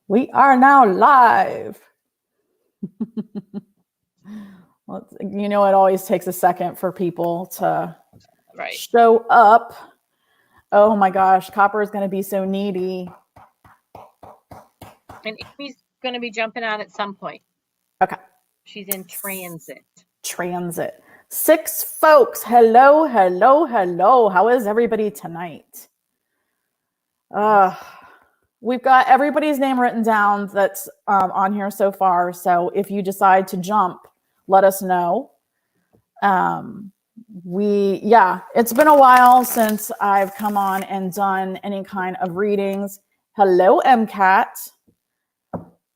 We are now live. Well, you know, it always takes a second for people to show up. Oh my gosh, Copper is going to be so needy. And Amy's going to be jumping on at some point. Okay. She's in transit. Transit. 6 folks. Hello, hello, hello. How is everybody tonight? We've got everybody's name written down that's on here so far. So if you decide to jump, let us know. It's been a while since I've come on and done any kind of readings. Hello, MCAT.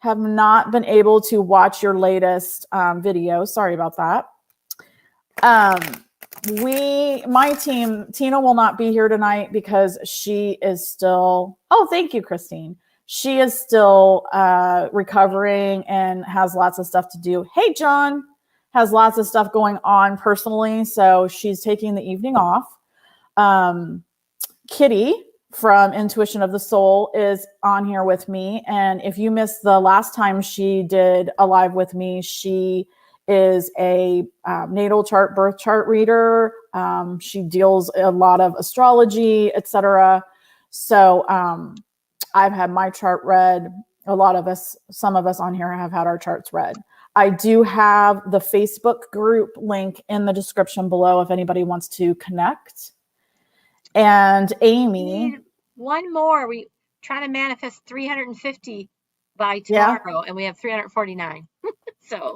Have not been able to watch your latest video. Sorry about that. My team, Tina will not be here tonight because she is still, thank you, Christine. She is still recovering and has lots of stuff to do. Hey, John has lots of stuff going on personally, so she's taking the evening off. Kitty from Intuition of the Soul is on here with me. And if you missed the last time she did a live with me, she is a natal chart, birth chart reader. She deals a lot of astrology, etc. So I've had my chart read. Some of us on here have had our charts read. I do have the Facebook group link in the description below if anybody wants to connect. And Amy. One more. We trying to manifest 350 by tomorrow, and we have 349.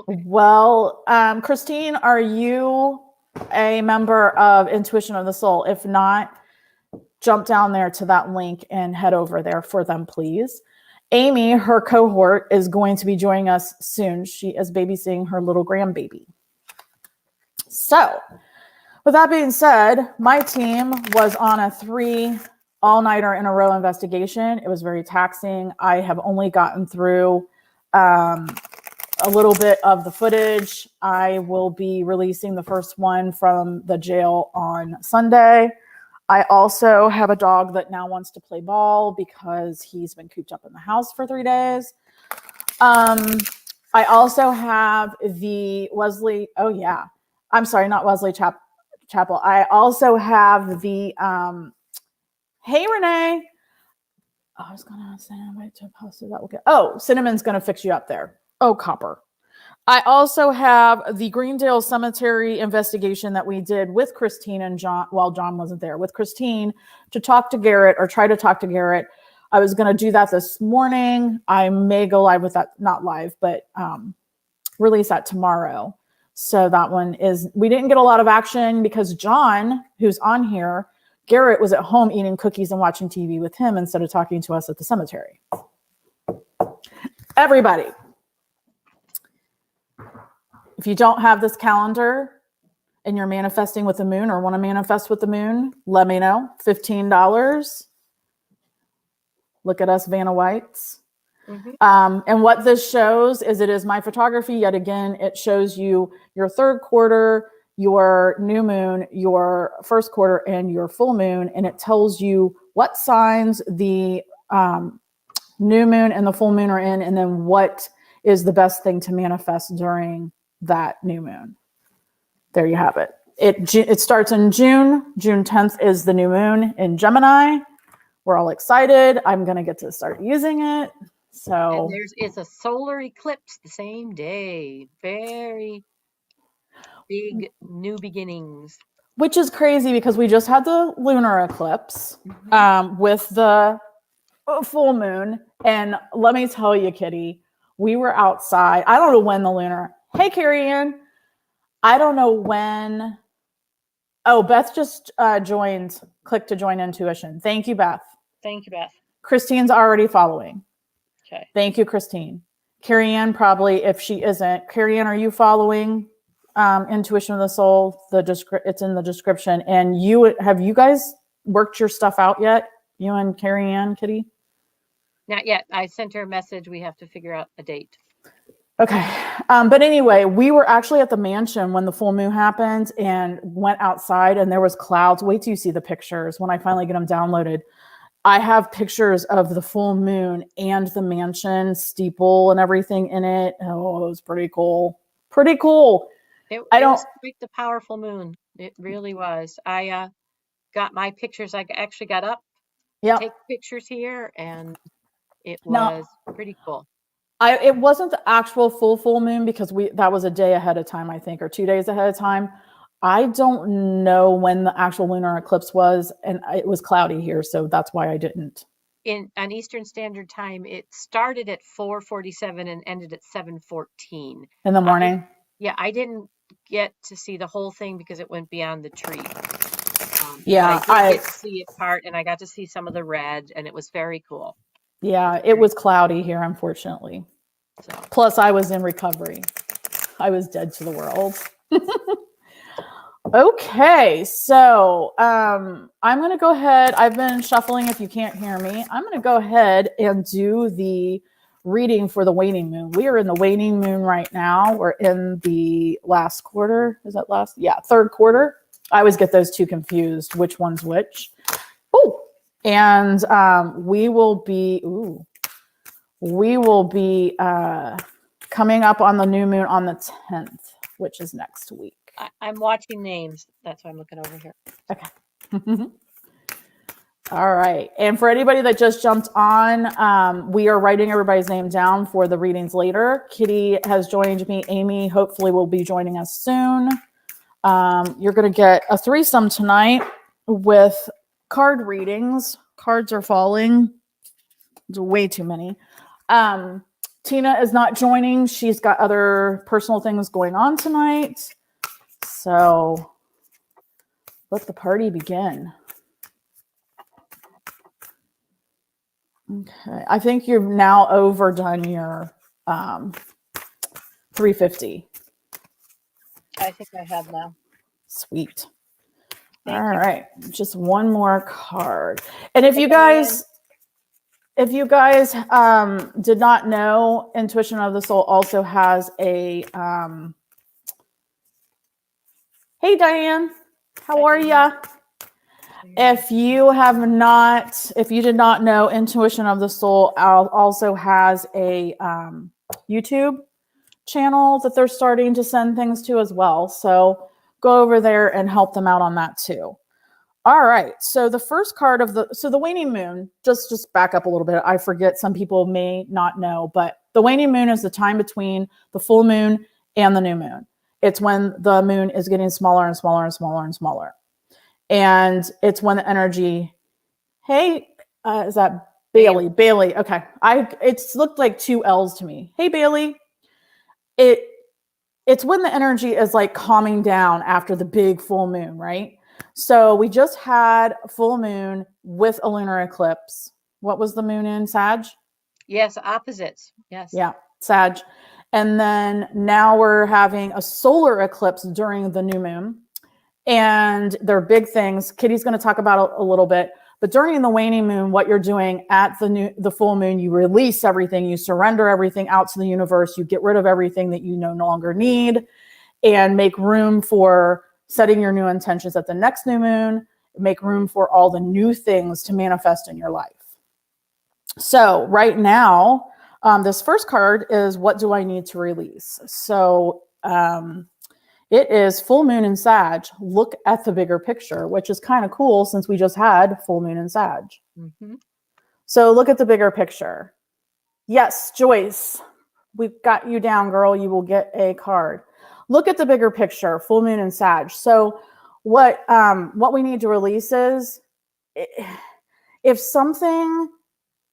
Well, Christine, are you a member of Intuition of the Soul? If not, jump down there to that link and head over there for them, please. Amy, her cohort, is going to be joining us soon. She is babysitting her little grandbaby. So, with that being said, my team was on a 3 all-nighter in a row investigation. It was very taxing. I have only gotten through a little bit of the footage. I will be releasing the first one from the jail on Sunday. I also have a dog that now wants to play ball because he's been cooped up in the house for 3 days. I also have the Wesley. Oh yeah. I'm sorry, not Wesley Chapel. I also have the, hey, Renee. I was going to send an invite to a post so that will get, Cinnamon's going to fix you up there. Oh, Copper. I also have the Greendale Cemetery investigation that we did with Christine and John, while John wasn't there, with Christine to talk to Garrett or try to talk to Garrett. I was going to do that this morning. I may go live with that, not live, but release that tomorrow. So that one is, we didn't get a lot of action because John, who's on here, Garrett was at home eating cookies and watching TV with him instead of talking to us at the cemetery. Everybody. If you don't have this calendar and you're manifesting with the moon or want to manifest with the moon, let me know. $15. Look at us, Vanna Whites. Mm-hmm. And what this shows is it is my photography. Yet again, it shows you your third quarter, your new moon, your first quarter, and your full moon. And it tells you what signs the new moon and the full moon are in, and then what is the best thing to manifest during that new moon. There you have it. It starts in June. June 10th is the new moon in Gemini. We're all excited. I'm going to get to start using it. So it's a solar eclipse the same day. Very big new beginnings. Which is crazy because we just had the lunar eclipse with the full moon. And let me tell you, Kitty, we were outside. I don't know when the lunar. Hey, Carrie Ann. I don't know when. Oh, Beth just joined. Click to join Intuition. Thank you, Beth. Thank you, Beth. Christine's already following. Okay. Thank you, Christine. Carrie Ann, probably, if she isn't. Carrie Ann, are you following Intuition of the Soul? It's in the description. And have you guys worked your stuff out yet? You and Carrie Ann, Kitty? Not yet. I sent her a message. We have to figure out a date. Okay. But anyway, we were actually at the mansion when the full moon happened and went outside and there was clouds. Wait till you see the pictures when I finally get them downloaded. I have pictures of the full moon and the mansion steeple and everything in it. Oh, it was pretty cool. Pretty cool. It I don't, was quite the powerful moon. It really was. I got my pictures. I actually got up to yeah. take pictures here, and it No, was pretty cool. it wasn't the actual full moon because that was a day ahead of time, I think, or 2 days ahead of time. I don't know when the actual lunar eclipse was, and it was cloudy here, so that's why I didn't. On Eastern Standard Time, it started at 4:47 and ended at 7:14. In the morning? I didn't get to see the whole thing because it went beyond the tree. But Yeah, I did get to see it part, and I got to see some of the red, and it was very cool. Yeah, it was cloudy here, unfortunately. So Plus, I was in recovery. I was dead to the world. Okay, so I'm going to go ahead. I've been shuffling if you can't hear me. I'm going to go ahead and do the reading for the waning moon. We are in the waning moon right now. We're in the last quarter. Is that last? Yeah, third quarter. I always get those two confused, which one's which. Oh, and we will be coming up on the new moon on the 10th, which is next week. I'm watching names. That's why I'm looking over here. Okay. All right. And for anybody that just jumped on, we are writing everybody's name down for the readings later. Kitty has joined me. Amy hopefully will be joining us soon. You're going to get a threesome tonight with card readings. Cards are falling. There's way too many. Tina is not joining. She's got other personal things going on tonight. So let the party begin. Okay. I think you've now overdone your 350. I think I have now. Sweet. Thank All you. right. Just one more card. And if you guys did not know, Intuition of the Soul also has a hey Diane, how are ya? If you did not know, Intuition of the Soul also has a YouTube channel that they're starting to send things to as well. So go over there and help them out on that too. All right. So the first card of the waning moon, just back up a little bit. I forget, some people may not know, but the waning moon is the time between the full moon and the new moon. It's when the moon is getting smaller and smaller and smaller and smaller. And it's when the energy, hey, is that Bailey? Bailey. Okay. It's looked like two L's to me. Hey, Bailey. It's when the energy is like calming down after the big full moon, right? So we just had a full moon with a lunar eclipse. What was the moon in? Sag? Yes, opposites. Yes. Yeah, Sag. And then now we're having a solar eclipse during the new moon. And they're big things. Kitty's going to talk about a little bit. But during the waning moon, what you're doing at the full moon, you release everything, you surrender everything out to the universe, you get rid of everything that you no longer need, and make room for setting your new intentions at the next new moon, make room for all the new things to manifest in your life. So right now, this first card is, what do I need to release? So it is full moon in Sag. Look at the bigger picture, which is kind of cool since we just had full moon in Sag. Mm-hmm. So look at the bigger picture. Yes, Joyce, we've got you down, girl. You will get a card. Look at the bigger picture, full moon in Sag. So what we need to release is, if something,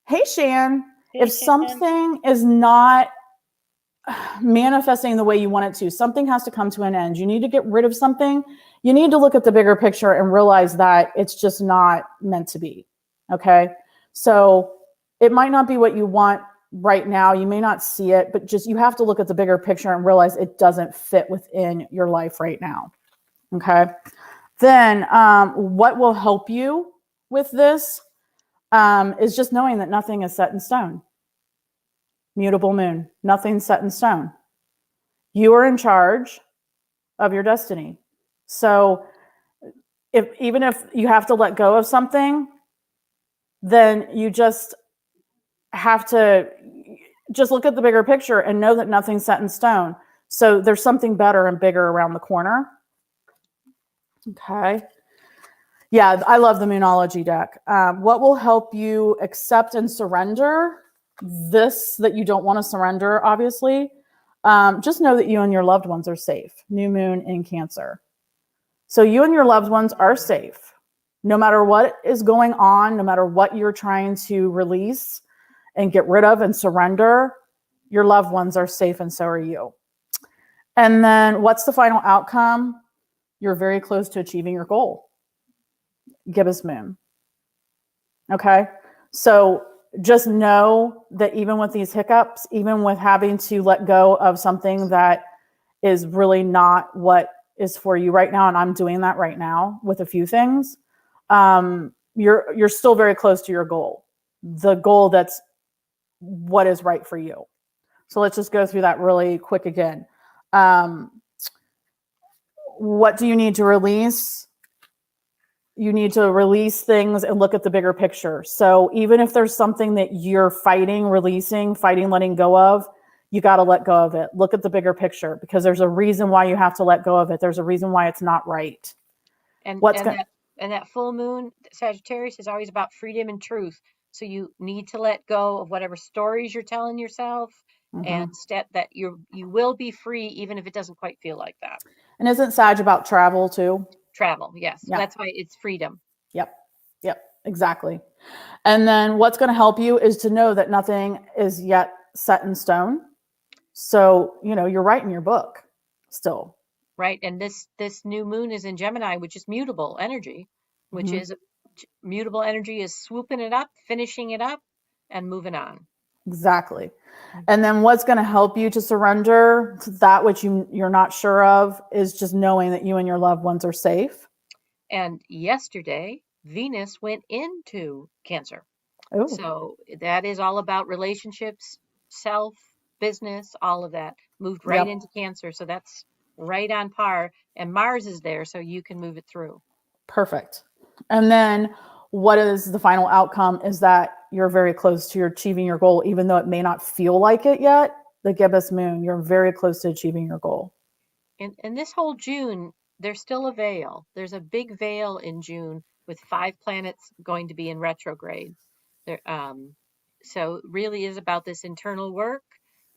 hey Shan, if something is not manifesting the way you want it to, something has to come to an end. You need to get rid of something. You need to look at the bigger picture and realize that it's just not meant to be. Okay. So it might not be what you want right now. You may not see it, but just, you have to look at the bigger picture and realize it doesn't fit within your life right now. Okay. Then what will help you with this is just knowing that nothing is set in stone. Mutable moon, nothing's set in stone. You are in charge of your destiny. So even if you have to let go of something, then you just have to just look at the bigger picture and know that nothing's set in stone. So there's something better and bigger around the corner. Okay. Yeah, I love the Moonology deck. What will help you accept and surrender this that you don't want to surrender, obviously? Just know that you and your loved ones are safe. New moon in Cancer. So you and your loved ones are safe. No matter what is going on, no matter what you're trying to release and get rid of and surrender, your loved ones are safe and so are you. And then what's the final outcome? You're very close to achieving your goal. Gibbous moon. Okay. So just know that even with these hiccups, even with having to let go of something that is really not what is for you right now, and I'm doing that right now with a few things, you're still very close to your goal, the goal that's what is right for you. So let's just go through that really quick again. What do you need to release? You need to release things and look at the bigger picture. So even if there's something that you're fighting, letting go of, you got to let go of it. Look at the bigger picture because there's a reason why you have to let go of it. There's a reason why it's not right. And that full moon, Sagittarius, is always about freedom and truth. So you need to let go of whatever stories you're telling yourself and step that you will be free, even if it doesn't quite feel like that. And isn't Sag about travel too? Travel, yes. Yeah. That's why it's freedom. Yep, exactly. And then what's going to help you is to know that nothing is yet set in stone. So, you're writing your book still. Right. And this new moon is in Gemini, which is mutable energy, which is mutable energy is swooping it up, finishing it up, and moving on. Exactly. And then what's going to help you to surrender to that which you're not sure of is just knowing that you and your loved ones are safe. And yesterday, Venus went into Cancer. Ooh. So that is all about relationships, self, business, all of that moved right into Cancer. So that's right on par. And Mars is there, so you can move it through. Perfect. And then what is the final outcome is that you're very close to achieving your goal, even though it may not feel like it yet. The gibbous moon, you're very close to achieving your goal. And this whole June, there's still a veil. There's a big veil in June with 5 planets going to be in retrograde. There, so it really is about this internal work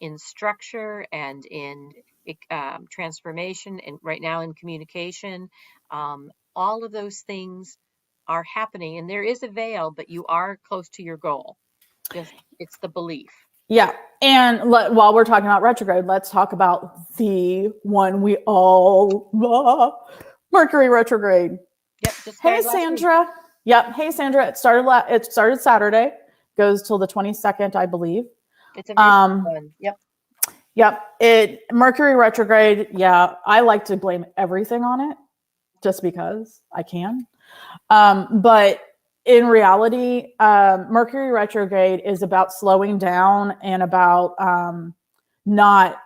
in structure and in transformation, and right now in communication. All of those things are happening, and there is a veil, but you are close to your goal. Just it's the belief. Yeah. And while we're talking about retrograde, let's talk about the one we all love, Mercury retrograde. Yep. Hey, Sandra. Week. Yep. Hey, Sandra. It started Saturday, goes till the 22nd, I believe. It's a one. Yep. Yep. Mercury retrograde. Yeah. I like to blame everything on it just because I can. But in reality, Mercury retrograde is about slowing down and about not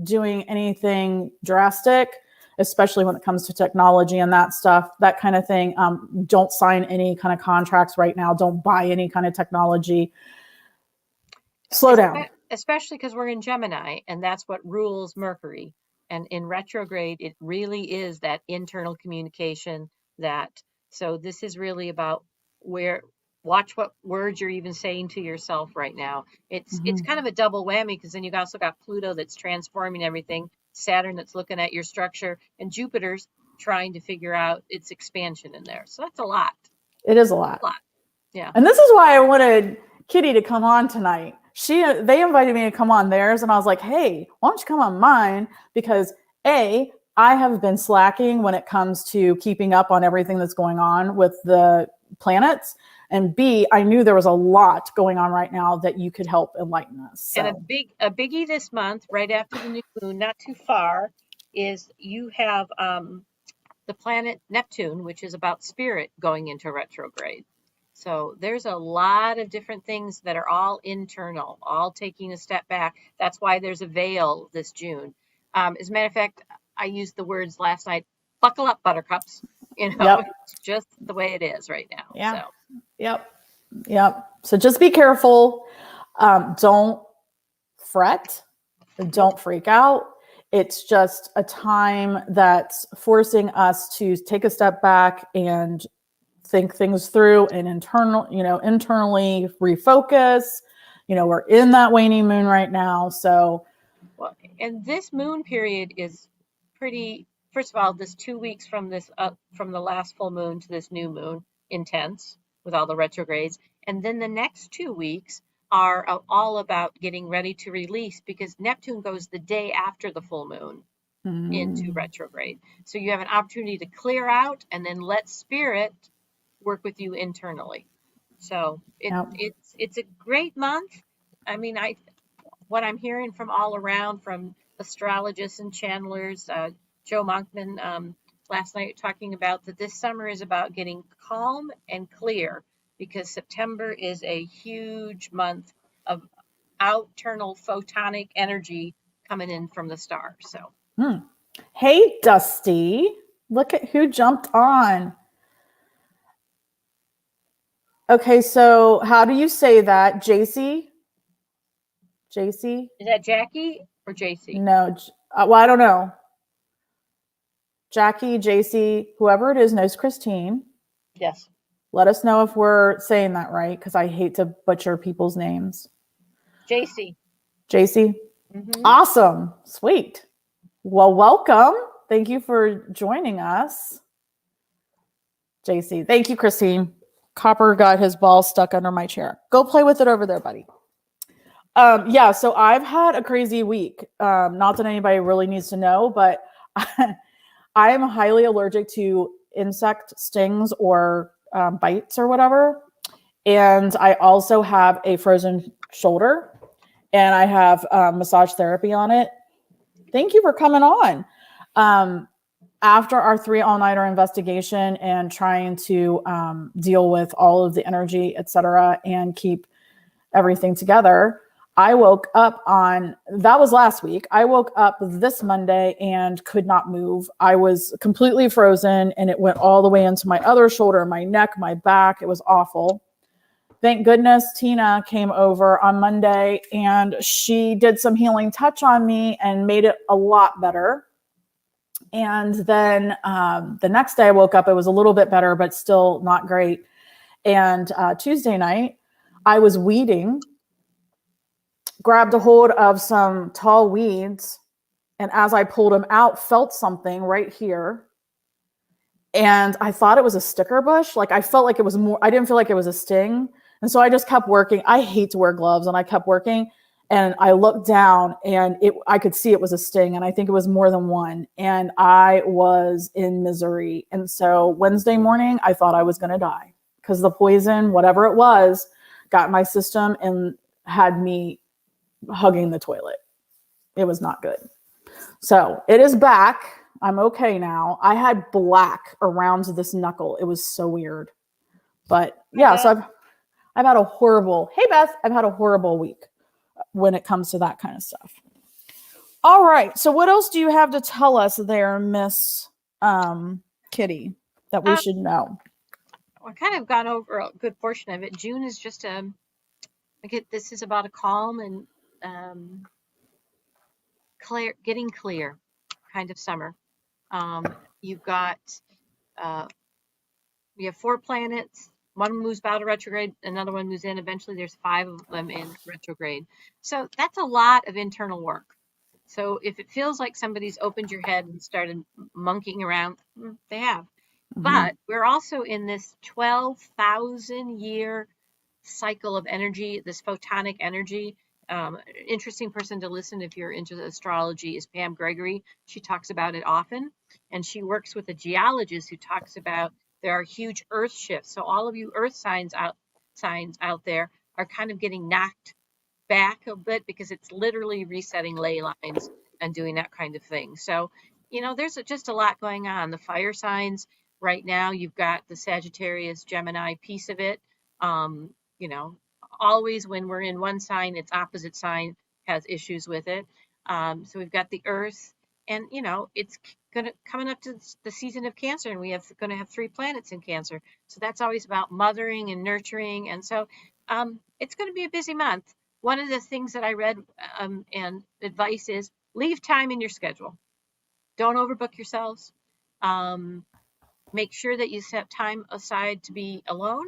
doing anything drastic, especially when it comes to technology and that stuff, that kind of thing. Don't sign any kind of contracts right now. Don't buy any kind of technology. Slow down. Especially because we're in Gemini, and that's what rules Mercury. And in retrograde, it really is that internal communication so this is really about watch what words you're even saying to yourself right now. It's kind of a double whammy because then you've also got Pluto that's transforming everything, Saturn that's looking at your structure, and Jupiter's trying to figure out its expansion in there. So that's a lot. It is a lot. Yeah. And this is why I wanted Kitty to come on tonight. They invited me to come on theirs, and I was like, hey, why don't you come on mine? Because I have been slacking when it comes to keeping up on everything that's going on with the planets. And B, I knew there was a lot going on right now that you could help enlighten us. So. And a biggie this month, right after the new moon, not too far, is you have the planet Neptune, which is about spirit, going into retrograde. So there's a lot of different things that are all internal, all taking a step back. That's why there's a veil this June. As a matter of fact, I used the words last night, buckle up, buttercups, Yep. It's just the way it is right now. Yeah. So Yep. So just be careful. Don't fret. Don't freak out. It's just a time that's forcing us to take a step back and think things through and internally refocus. We're in that waning moon right now. So, well, and this moon period is pretty, first of all, this 2 weeks from from the last full moon to this new moon, intense with all the retrogrades. And then the next 2 weeks are all about getting ready to release, because Neptune goes the day after the full moon into retrograde. So you have an opportunity to clear out and then let spirit work with you internally. So yep. it's a great month. I mean, what I'm hearing from all around, from astrologists and channelers, Joe Monkman last night talking about that this summer is about getting calm and clear, because September is a huge month of outternal photonic energy coming in from the stars. So, Hey, Dusty, look at who jumped on. Okay, so how do you say that? JC? JC? is that Jackie or JC? No. Well, I don't know. Jackie, JC, whoever it is knows Christine. Yes. Let us know if we're saying that right, because I hate to butcher people's names. JC. JC? Awesome. Sweet. Well, welcome. Thank you for joining us. JC. Thank you, Christine. Copper got his ball stuck under my chair. Go play with it over there, buddy. Yeah, so I've had a crazy week. Not that anybody really needs to know, but I am highly allergic to insect stings or bites or whatever. And I also have a frozen shoulder, and I have massage therapy on it. Thank you for coming on. After our 3 all-nighter investigation and trying to deal with all of the energy, et cetera, and keep everything together, I woke up that was last week. I woke up this Monday and could not move. I was completely frozen, and it went all the way into my other shoulder, my neck, my back. It was awful. Thank goodness Tina came over on Monday, and she did some healing touch on me and made it a lot better. And then the next day I woke up, it was a little bit better, but still not great. And Tuesday night, I was weeding, grabbed a hold of some tall weeds, and as I pulled them out, felt something right here. And I thought it was a sticker bush. Like I felt like it was more, I didn't feel like it was a sting. And so I just kept working. I hate to wear gloves, and I kept working. And I looked down, and I could see it was a sting. And I think it was more than one. And I was in misery. And so Wednesday morning, I thought I was going to die, because the poison, whatever it was, got in my system and had me hugging the toilet. It was not good. So it is back. I'm okay now. I had black around this knuckle. It was so weird. But yeah, so I've had a horrible, hey Beth, I've had a horrible week when it comes to that kind of stuff. All right. So what else do you have to tell us there, Miss Kitty, that we should know? I kind of gone over a good portion of it. June is just this is about a calm and getting clear kind of summer. You've got we have 4 planets. One moves out of retrograde, another one moves in. Eventually, there's 5 of them in retrograde. So that's a lot of internal work. So if it feels like somebody's opened your head and started monkeying around, they have. But we're also in this 12,000 year cycle of energy, this photonic energy. Interesting person to listen if you're into astrology is Pam Gregory. She talks about it often, and she works with a geologist who talks about there are huge earth shifts. So all of you earth signs out there are kind of getting knocked back a bit, because it's literally resetting ley lines and doing that kind of thing. So, there's just a lot going on. The fire signs right now, you've got the Sagittarius Gemini piece of it. Always when we're in one sign, its opposite sign has issues with it. So we've got the earth, and it's coming up to the season of Cancer, and we going to have 3 planets in Cancer. So that's always about mothering and nurturing. And so it's going to be a busy month. One of the things that I read and advice is leave time in your schedule. Don't overbook yourselves. Make sure that you set time aside to be alone.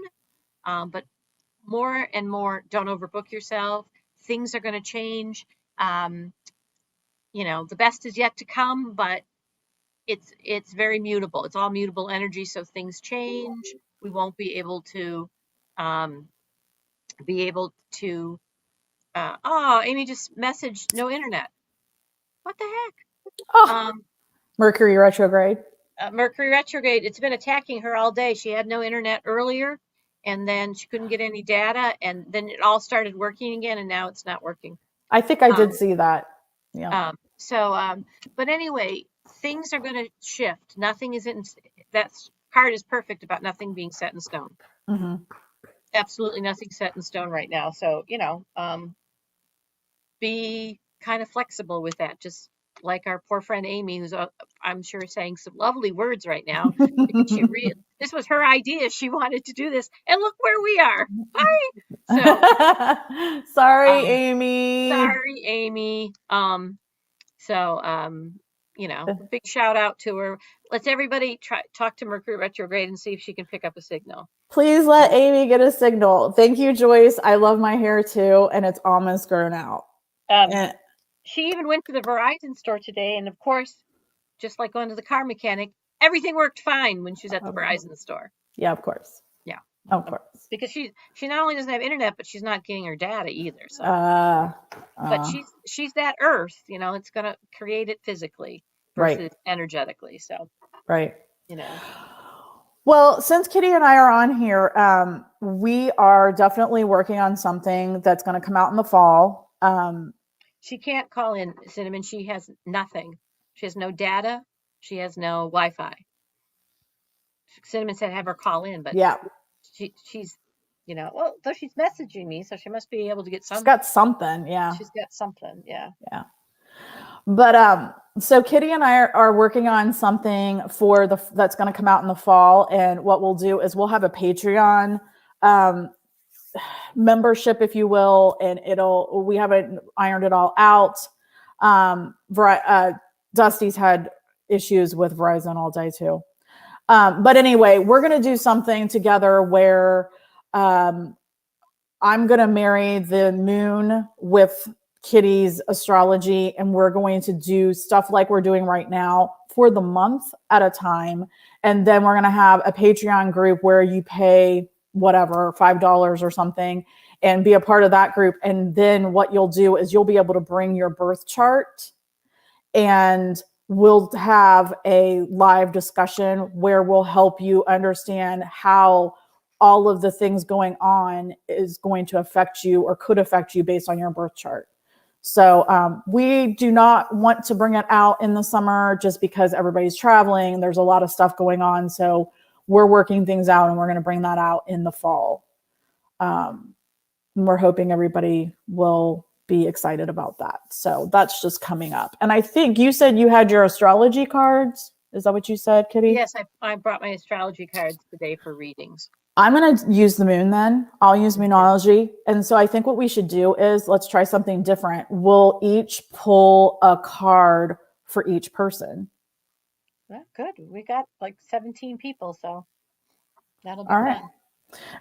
But more and more, don't overbook yourself. Things are going to change. The best is yet to come, but it's very mutable. It's all mutable energy, so things change. We won't be able to Amy just messaged no internet. What the heck? Oh, Mercury retrograde. Mercury retrograde. It's been attacking her all day. She had no internet earlier, and then she couldn't get any data, and then it all started working again, and now it's not working. I think I did see that. Yeah. But anyway, things are going to shift. Nothing is that card is perfect about nothing being set in stone. Mm-hmm. Absolutely nothing set in stone right now. So, be kind of flexible with that. Just like our poor friend Amy, who's I'm sure saying some lovely words right now because this was her idea. She wanted to do this, and look where we are. Hi. So sorry, Amy. Sorry, Amy. Big shout out to her. Let's everybody talk to Mercury retrograde and see if she can pick up a signal. Please let Amy get a signal. Thank you, Joyce. I love my hair too, and it's almost grown out. She even went to the Verizon store today, and of course, just like going to the car mechanic, everything worked fine when she was at the Verizon store. Yeah, of course. Yeah, of course. Because she not only doesn't have internet, but she's not getting her data either. So, but she's that Earth. It's gonna create it physically versus energetically. So, right. Well, since Kitty and I are on here, we are definitely working on something that's going to come out in the fall. She can't call in, Cinnamon. She has nothing. She has no data. She has no Wi-Fi. Cinnamon said have her call in, but yeah, she's, though she's messaging me, so she must be able to get something. She's got something, yeah. She's got something, yeah. Yeah. But so Kitty and I are working on something that's going to come out in the fall, and what we'll do is we'll have a Patreon membership, if you will, and we haven't ironed it all out. Dusty's had issues with Verizon all day too. But anyway, we're going to do something together where I'm going to marry the moon with Kitty's astrology, and we're going to do stuff like we're doing right now for the month at a time. And then we're going to have a Patreon group where you pay whatever, $5 or something, and be a part of that group. And then what you'll do is you'll be able to bring your birth chart, and we'll have a live discussion where we'll help you understand how all of the things going on is going to affect you or could affect you based on your birth chart. So we do not want to bring it out in the summer just because everybody's traveling. There's a lot of stuff going on. So we're working things out, and we're going to bring that out in the fall. We're hoping everybody will be excited about that. So that's just coming up. And I think you said you had your astrology cards. Is that what you said, Kitty? Yes, I brought my astrology cards today for readings. I'm going to use the moon then. I'll use Moonology. And so I think what we should do is let's try something different. We'll each pull a card for each person. Well, good. We got like 17 people, so that'll be all right. fun.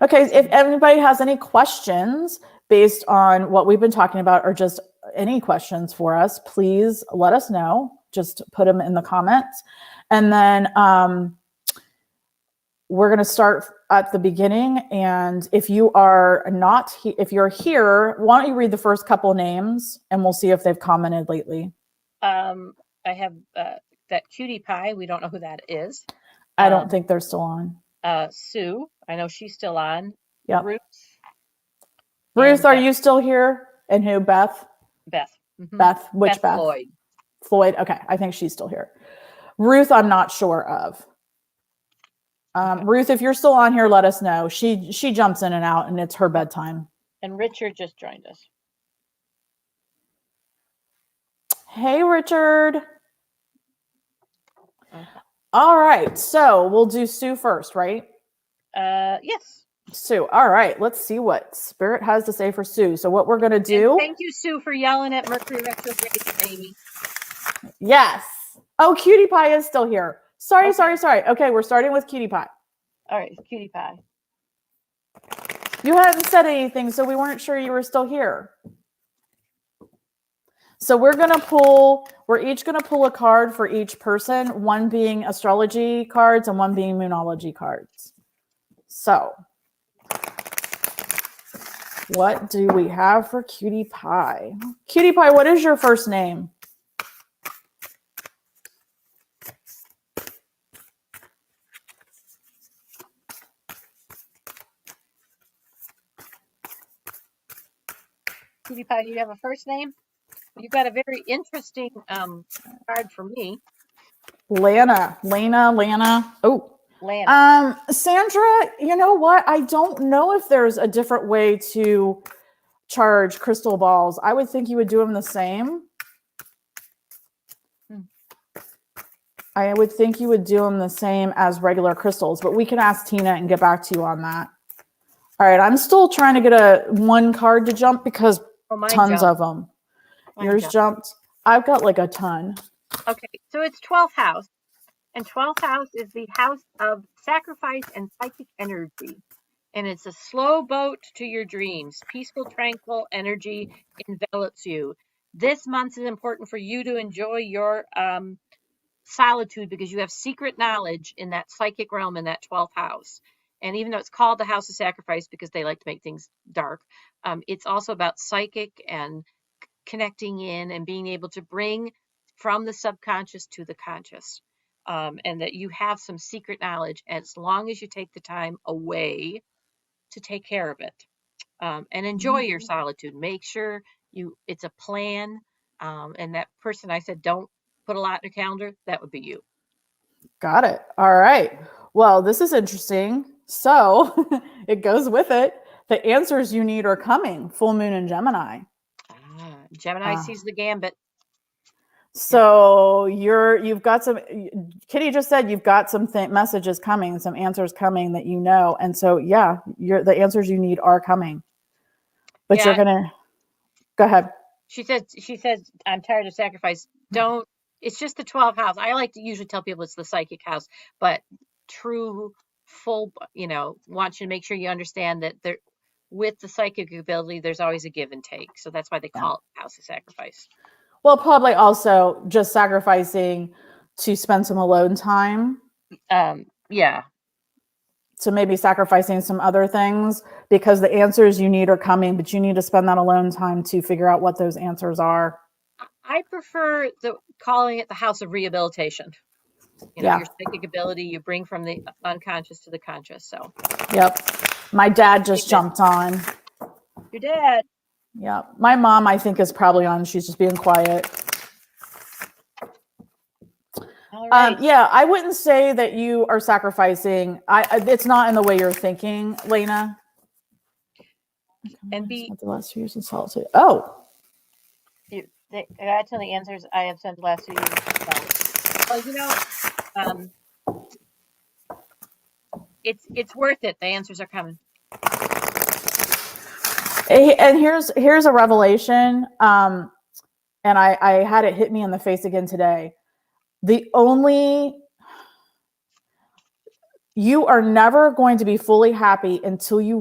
Okay, if anybody has any questions based on what we've been talking about, or just any questions for us, please let us know. Just put them in the comments. And then we're going to start at the beginning. And if you are not, if you're here, why don't you read the first couple names, and we'll see if they've commented lately. I have that cutie pie. We don't know who that is. I don't think they're still on. Sue, I know she's still on. Yeah. Ruth, are you still here? And who? Beth. Mm-hmm. Beth. Which Beth? Floyd. Okay, I think she's still here. Ruth, I'm not sure of. Okay. Ruth, if you're still on here, let us know. She jumps in and out, and it's her bedtime. And Richard just joined us. Hey, Richard. Okay. All right. So we'll do Sue first, right? Yes. Sue. All right. Let's see what Spirit has to say for Sue. So what we're going to And do. thank you, Sue, for yelling at Mercury Retrograde, Amy. Yes. Oh, Cutie Pie is still here. Sorry. Okay. Okay. We're starting with Cutie Pie. All right, Cutie Pie. You hadn't said anything, so we weren't sure you were still here. So we're each going to pull a card for each person, one being astrology cards and one being moonology cards. So what do we have for Cutie Pie? Cutie Pie, what is your first name? Cutie Pie, do you have a first name? You've got a very interesting card for me. Lana. Oh. Lana. Sandra, you know what? I don't know if there's a different way to charge crystal balls. I would think you would do them the same. I would think you would do them the same as regular crystals, but we can ask Tina and get back to you on that. All right, I'm still trying to get one card to jump because tons of them. Yours jumped. I've got like a ton. Okay, so it's 12th house, and 12th house is the house of sacrifice and psychic energy. And it's a slow boat to your dreams. Peaceful, tranquil energy envelops you. This month is important for you to enjoy your solitude because you have secret knowledge in that psychic realm in that 12th house. And even though it's called the house of sacrifice because they like to make things dark, it's also about psychic and connecting in and being able to bring from the subconscious to the conscious. And that you have some secret knowledge as long as you take the time away to take care of it, and enjoy your solitude. Make sure it's a plan. And that person I said don't put a lot in your calendar, that would be you. Got it. All right. Well, this is interesting. So it goes with it. The answers you need are coming. Full moon in Gemini. Gemini sees the gambit. So you've got some. Kitty just said you've got some messages coming, some answers coming that you know, and so yeah, the answers you need are coming. But you're gonna go ahead. She says I'm tired of sacrifice. Don't. It's just the 12th house. I like to usually tell people it's the psychic house, but true full, want you to make sure you understand that there, with the psychic ability, there's always a give and take. So that's why they call it house of sacrifice. Well, probably also just sacrificing to spend some alone time. Yeah. So maybe sacrificing some other things because the answers you need are coming, but you need to spend that alone time to figure out what those answers are. I prefer calling it the house of rehabilitation. Your psychic ability you bring from the unconscious to the conscious. So. Yep. My dad just jumped on. Your dad. Yeah. My mom, I think, is probably on. She's just being quiet. All right. Yeah, I wouldn't say that you are sacrificing. It's not in the way you're thinking, Lena. And the last 2 years in solitude. Oh. That's the answers I have sent the last 2 years. Well, it's worth it. The answers are coming. And here's a revelation. And I had it hit me in the face again today. You are never going to be fully happy until you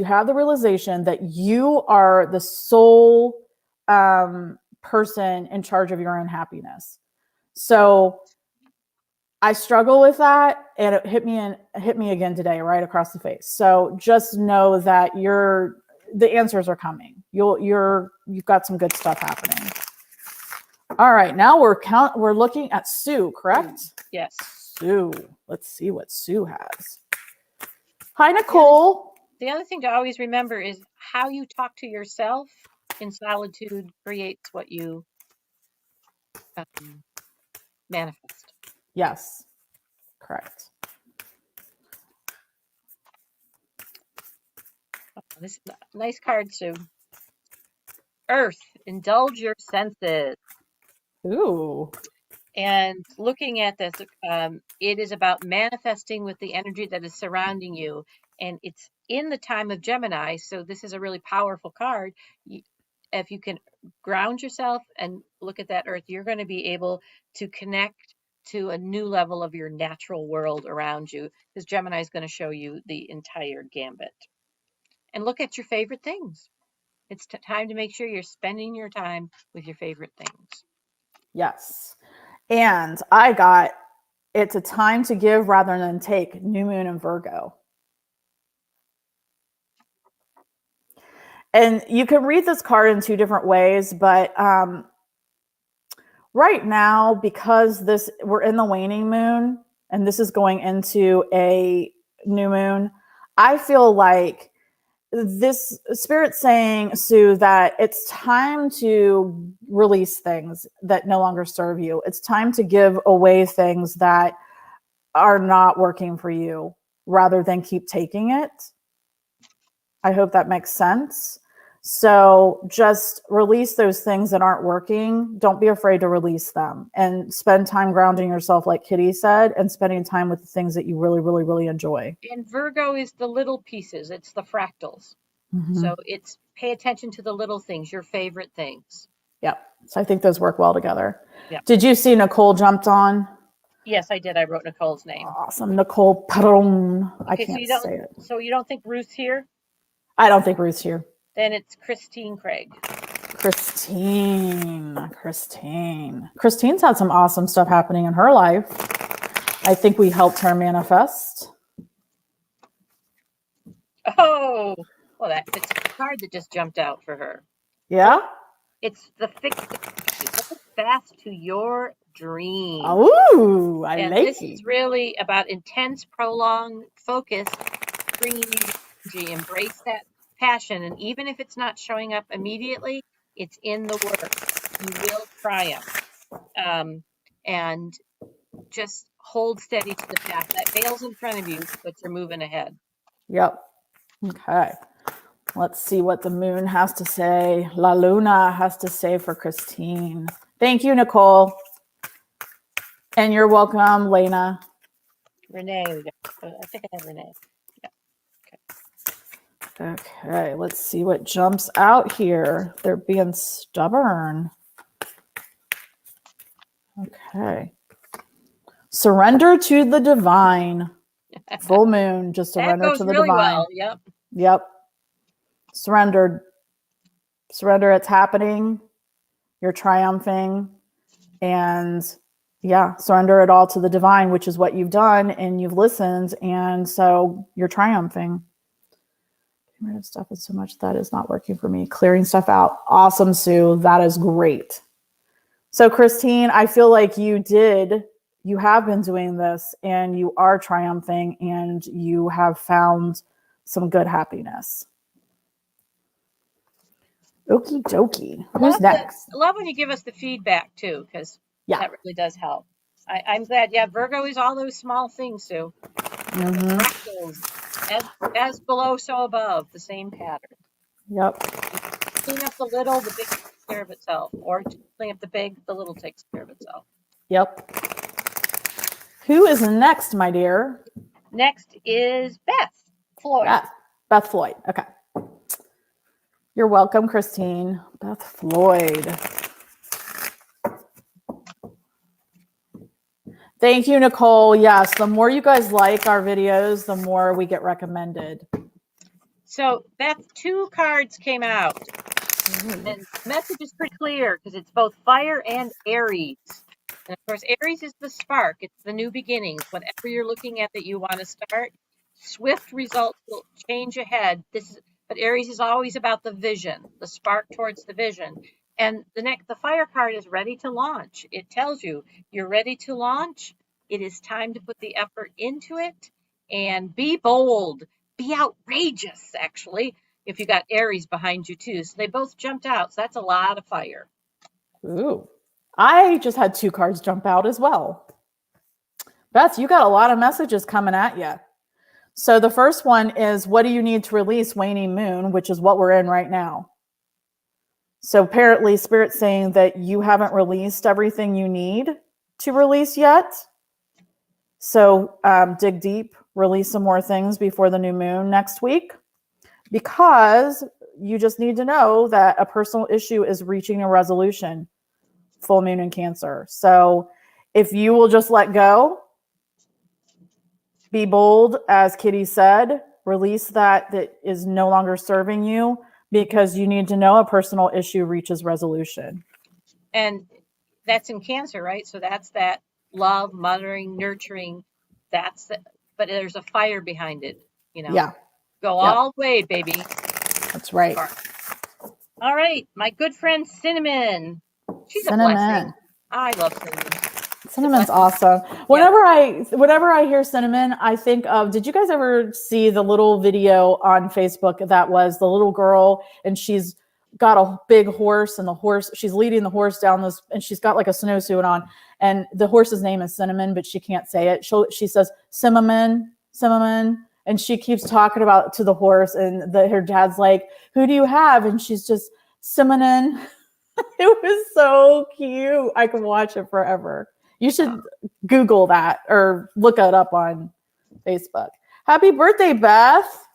have the realization that you are the sole person in charge of your own happiness. So I struggle with that, and it hit me again today, right across the face. So just know that the answers are coming. You've got some good stuff happening. All right, now we're looking at Sue, correct? Yes. Sue. Let's see what Sue has. Hi, Nicole. The other thing to always remember is how you talk to yourself in solitude creates what you manifest. Yes, correct. Oh, this is a nice card, Sue. Earth, indulge your senses. Ooh. And looking at this, it is about manifesting with the energy that is surrounding you. And it's in the time of Gemini. So this is a really powerful card. If you can ground yourself and look at that earth, you're going to be able to connect to a new level of your natural world around you, because Gemini is going to show you the entire gambit. And look at your favorite things. It's time to make sure you're spending your time with your favorite things. Yes. And I got, it's a time to give rather than take, new moon in Virgo. And you can read this card in two different ways, but right now, because we're in the waning moon and this is going into a new moon, I feel like this spirit saying, Sue, that it's time to release things that no longer serve you. It's time to give away things that are not working for you rather than keep taking it. I hope that makes sense. So just release those things that aren't working. Don't be afraid to release them and spend time grounding yourself, like Kitty said, and spending time with the things that you really, really, really enjoy. And Virgo is the little pieces. It's the fractals. Mm-hmm. So it's pay attention to the little things, your favorite things. Yep. So I think those work well together. Yep. Did you see Nicole jumped on? Yes, I did. I wrote Nicole's name. Awesome. Nicole Peron. I Okay, can't say it. So you don't think Ruth's here? I don't think Ruth's here. Then it's Christine Craig. Christine's had some awesome stuff happening in her life. I think we helped her manifest. Oh, well, that's the card that just jumped out for her. Yeah? It's the fixed fast to your dream. Oh, I like this is really about intense, prolonged focus, bringing energy. Embrace that passion, and even if it's not showing up immediately, it's in the work. You will triumph. And just hold steady to the path that veil's in front of you, but you're moving ahead. Yep. Okay. Let's see what the moon has to say. La Luna has to say for Christine. Thank you, Nicole. And you're welcome, Lena. Renee, I think I had Renee. Yeah. Okay, let's see what jumps out here. They're being stubborn. Okay. Surrender to the divine. Full moon, just surrender to the really divine. Well. Yep. Yep. Surrendered. Surrender, it's happening. You're triumphing. And yeah, surrender it all to the divine, which is what you've done, and you've listened, and so you're triumphing. Getting rid of stuff is so much that is not working for me. Clearing stuff out. Awesome, Sue. That is great. So Christine, I feel like you have been doing this, and you are triumphing, and you have found some good happiness. Okie dokie. Who's next? I love when you give us the feedback too, because that really does help. I'm glad. Yeah, Virgo is all those small things, Sue. Mm-hmm. Fractals, as below, so above, the same pattern. Yep. Clean up the little, the big takes care of itself. Or clean up the big, the little takes care of itself. Yep. Who is next, my dear? Next is Beth Floyd. Beth Floyd. Okay. You're welcome, Christine. Beth Floyd. Thank you, Nicole. Yes, the more you guys like our videos, the more we get recommended. So, Beth, 2 cards came out. And the message is pretty clear because it's both fire and Aries. And of course, Aries is the spark. It's the new beginnings. Whatever you're looking at that you want to start, swift results will change ahead. But Aries is always about the vision, the spark towards the vision. And the fire card is ready to launch. It tells you you're ready to launch. It is time to put the effort into it and be bold, be outrageous, actually, if you got Aries behind you too. So they both jumped out. So that's a lot of fire. Ooh, I just had 2 cards jump out as well. Beth, you got a lot of messages coming at you. So the first one is, what do you need to release, Waning Moon, which is what we're in right now. So apparently Spirit's saying that you haven't released everything you need. to release yet. So dig deep, release some more things before the new moon next week, because you just need to know that a personal issue is reaching a resolution, full moon in Cancer. So if you will just let go, be bold, as Kitty said, release that is no longer serving you, because you need to know a personal issue reaches resolution. And that's in Cancer, right? So that's that love, mothering, nurturing. But there's a fire behind it, Yeah. Go all the way, baby. That's right. All right. My good friend Cinnamon. She's Cinnamon. a blessing. I love Cinnamon. Cinnamon's awesome. Whenever I hear Cinnamon, I think of, did you guys ever see the little video on Facebook that was the little girl, and she's got a big horse, and she's leading the horse down this, and she's got like a snowsuit on, and the horse's name is Cinnamon, but she can't say it. She says, Cinnamon, Cinnamon. And she keeps talking about to the horse, and her dad's like, who do you have? And she's just, Cinnamon. It was so cute. I could watch it forever. You should Google that or look it up on Facebook. Happy birthday, Beth.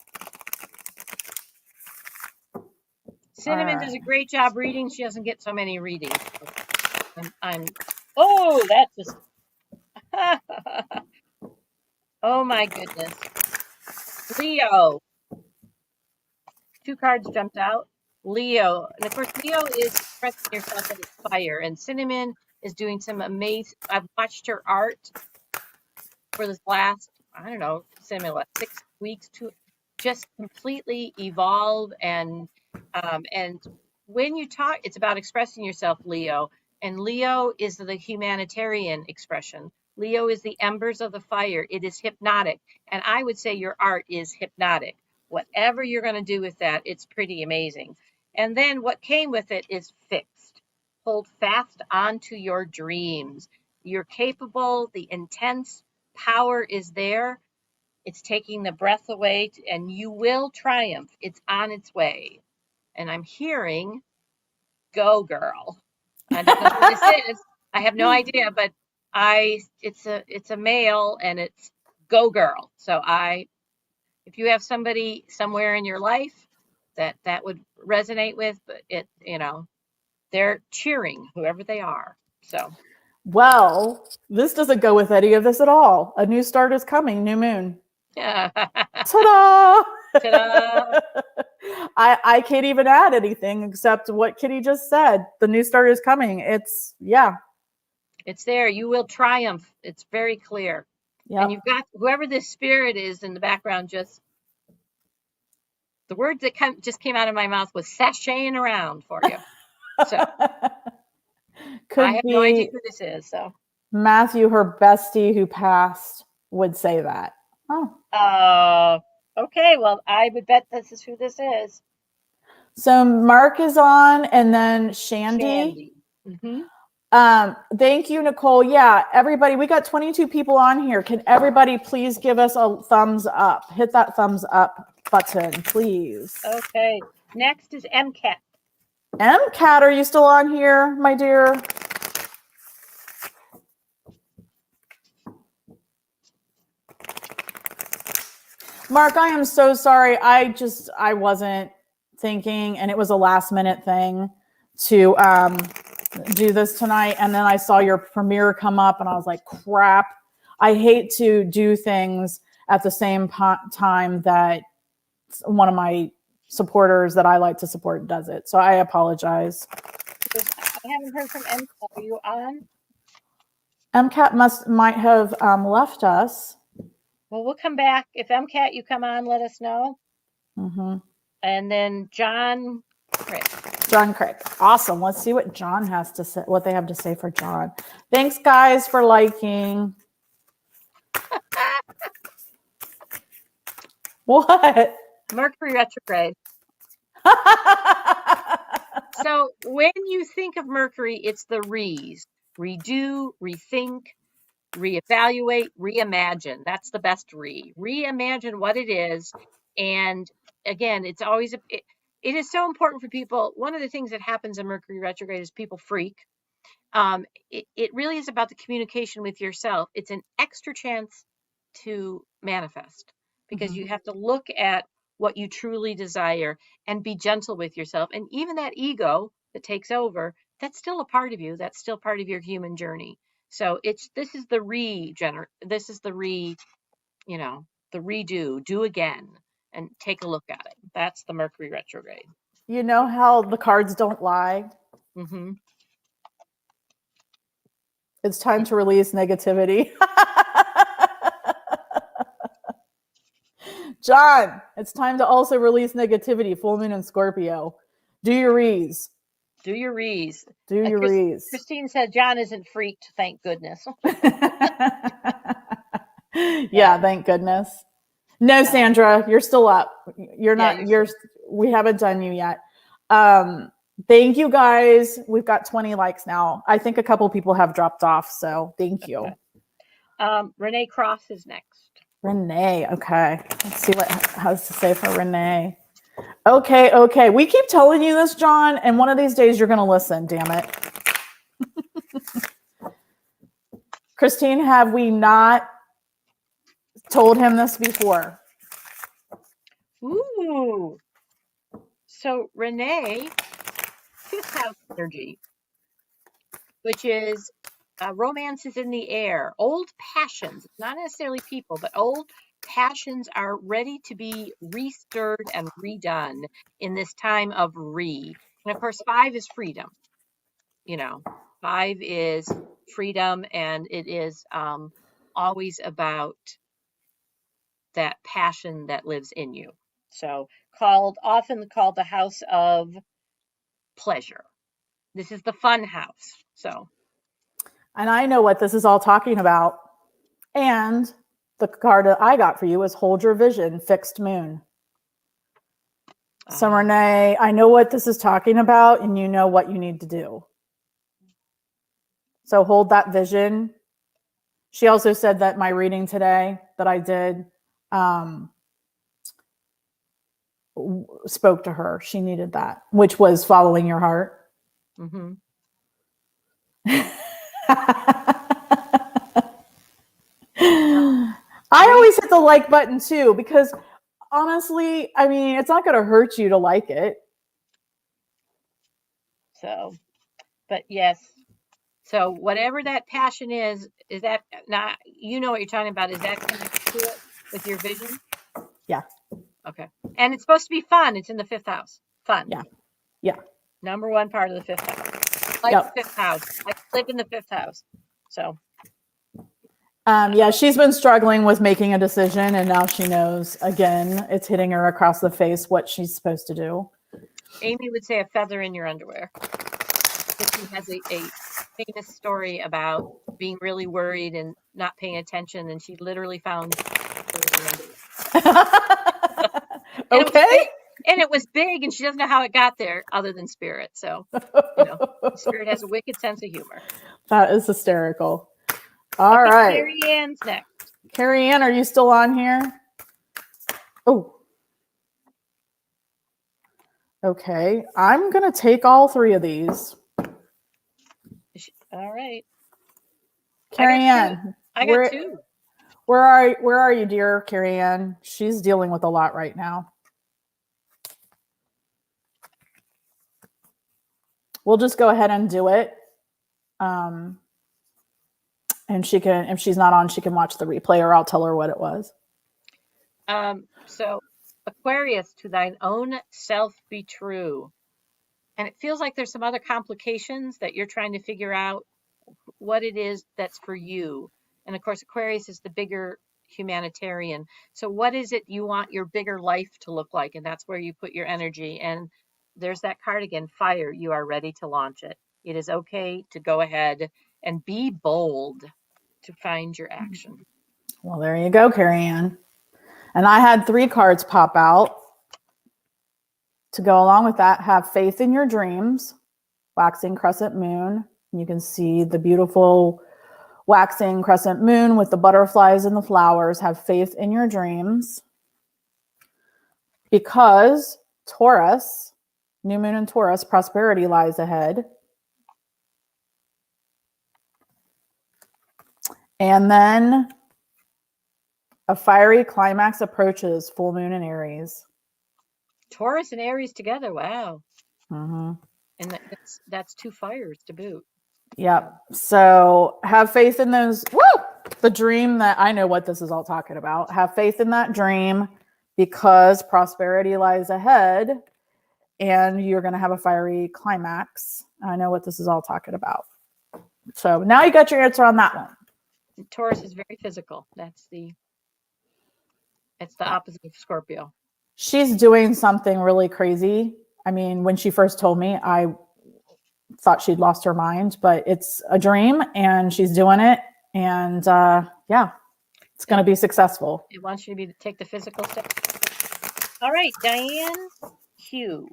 Cinnamon does a great job reading. She doesn't get so many readings. Oh, that just, oh my goodness. Leo. 2 cards jumped out. Leo. And of course, Leo is expressing yourself in fire. And Cinnamon is doing some amazing, I've watched her art for this last, I don't know, Cinnamon, 6 weeks to just completely evolve. And when you talk, it's about expressing yourself, Leo. And Leo is the humanitarian expression. Leo is the embers of the fire. It is hypnotic. And I would say your art is hypnotic. Whatever you're going to do with that, it's pretty amazing. And then what came with it is fixed. Hold fast onto your dreams. You're capable. The intense power is there. It's taking the breath away, and you will triumph. It's on its way. And I'm hearing, go girl. I don't know who this is. I have no idea, but it's a male, and it's go girl. So if you have somebody somewhere in your life that would resonate with, but they're cheering whoever they are. So, well, this doesn't go with any of this at all. A new start is coming, new moon. yeah. Ta-da! Ta-da! I can't even add anything except what Kitty just said. The new start is coming. It's there. You will triumph. It's very clear. Yep. And you've got whoever this spirit is in the background. Just the words that just came out of my mouth was sashaying around for you. So I have no idea who this is. So Matthew, her bestie who passed, would say that. Oh. Okay. Well, I would bet this is who this is. So Mark is on, and then Shandy. Mm-hmm. Thank you, Nicole. Yeah, everybody, we got 22 people on here. Can everybody please give us a thumbs up? Hit that thumbs up button, please. Okay. Next is MCAT. MCAT, are you still on here, my dear? Mark, I am so sorry. I wasn't thinking, and it was a last minute thing to do this tonight, and then I saw your premiere come up, and I was like, crap. I hate to do things at the same time that one of my supporters that I like to support does it. So I apologize. I haven't heard from MCAT. Are you on? MCAT might have left us. Well, we'll come back. If MCAT, you come on, let us know. Mm-hmm. And then John Crick. John Crick. Awesome. Let's see what John has to say, what they have to say for John. Thanks, guys, for liking. What? Mercury retrograde. So when you think of Mercury, it's the re's. Redo, rethink, reevaluate, reimagine. That's the best re. Reimagine what it is. And again, it's always, it is so important for people. One of the things that happens in Mercury retrograde is people freak. it really is about the communication with yourself. It's an extra chance to manifest because you have to look at what you truly desire and be gentle with yourself. And even that ego that takes over, that's still a part of you. That's still part of your human journey. So this is the the redo, do again and take a look at it. That's the Mercury retrograde. You know how the cards don't lie? Mm-hmm. It's time to release negativity. John, it's time to also release negativity. Full moon in Scorpio. Do your rees. Do your rees. Do your rees. Christine said John isn't freaked, thank goodness. Yeah, thank goodness. No, Sandra, you're still up. You're not, we haven't done you yet. Thank you guys. We've got 20 likes now. I think a couple people have dropped off, so thank you. Okay. Renee Cross is next. Renee, okay. Let's see what has to say for Renee. Okay. We keep telling you this, John, and one of these days you're going to listen, damn it. Christine, have we not told him this before? Ooh. So Renee, fifth house energy, which is romance is in the air. Old passions, not necessarily people, but old passions are ready to be restirred and redone in this time of re. And of course, 5 is freedom. 5 is freedom, and it is always about that passion that lives in you. So often called the house of pleasure. This is the fun house. And I know what this is all talking about. And the card that I got for you is Hold Your Vision, Fixed Moon. So Renee, I know what this is talking about, and you know what you need to do. So hold that vision. She also said that my reading today that I did spoke to her. She needed that, which was following your heart. Mm-hmm. I always hit the like button too, because honestly, I mean, it's not going to hurt you to like it. So, but yes. So whatever that passion is that now you know what you're talking about? Is that connected to it with your vision? Yeah. Okay. And it's supposed to be fun. It's in the 5th house. Fun. Yeah. Number 1 part of the 5th house. Like the 5th house. I live in the 5th house. So. Yeah, she's been struggling with making a decision, and now she knows. Again, it's hitting her across the face what she's supposed to do. Amy would say a feather in your underwear. She has a famous story about being really worried and not paying attention, and she literally found okay. And it was big, and she doesn't know how it got there other than spirit. So, spirit has a wicked sense of humor. That is hysterical. All right. Carrie Ann's next. Carrie Ann, are you still on here? Oh. Okay. I'm going to take all 3 of these. All right. Carrie Ann. I got 2. Where are you, dear Carrie Ann? She's dealing with a lot right now. We'll just go ahead and do it. And she can, if she's not on, she can watch the replay, or I'll tell her what it was. So Aquarius, to thine own self be true. And it feels like there's some other complications that you're trying to figure out what it is that's for you. And of course, Aquarius is the bigger humanitarian. So what is it you want your bigger life to look like? And that's where you put your energy. And there's that card again, fire. You are ready to launch it. It is okay to go ahead and be bold to find your action. Well, there you go, Carrie Ann. And I had 3 cards pop out to go along with that. Have faith in your dreams, waxing crescent moon. You can see the beautiful waxing crescent moon with the butterflies and the flowers. Have faith in your dreams. Because Taurus, new moon in Taurus, prosperity lies ahead. And then a fiery climax approaches, full moon in Aries. Taurus and Aries together. Wow. Mm-hmm. And that's 2 fires to boot. Yep. So have faith in those. Woo! The dream that I know what this is all talking about. Have faith in that dream because prosperity lies ahead and you're going to have a fiery climax. I know what this is all talking about. So now you got your answer on that one. Taurus is very physical. That's the opposite of Scorpio. She's doing something really crazy. I mean, when she first told me, I thought she'd lost her mind, but it's a dream and she's doing it. And yeah, it's going to be successful. It wants you to take the physical step. All right, Diane Hugh.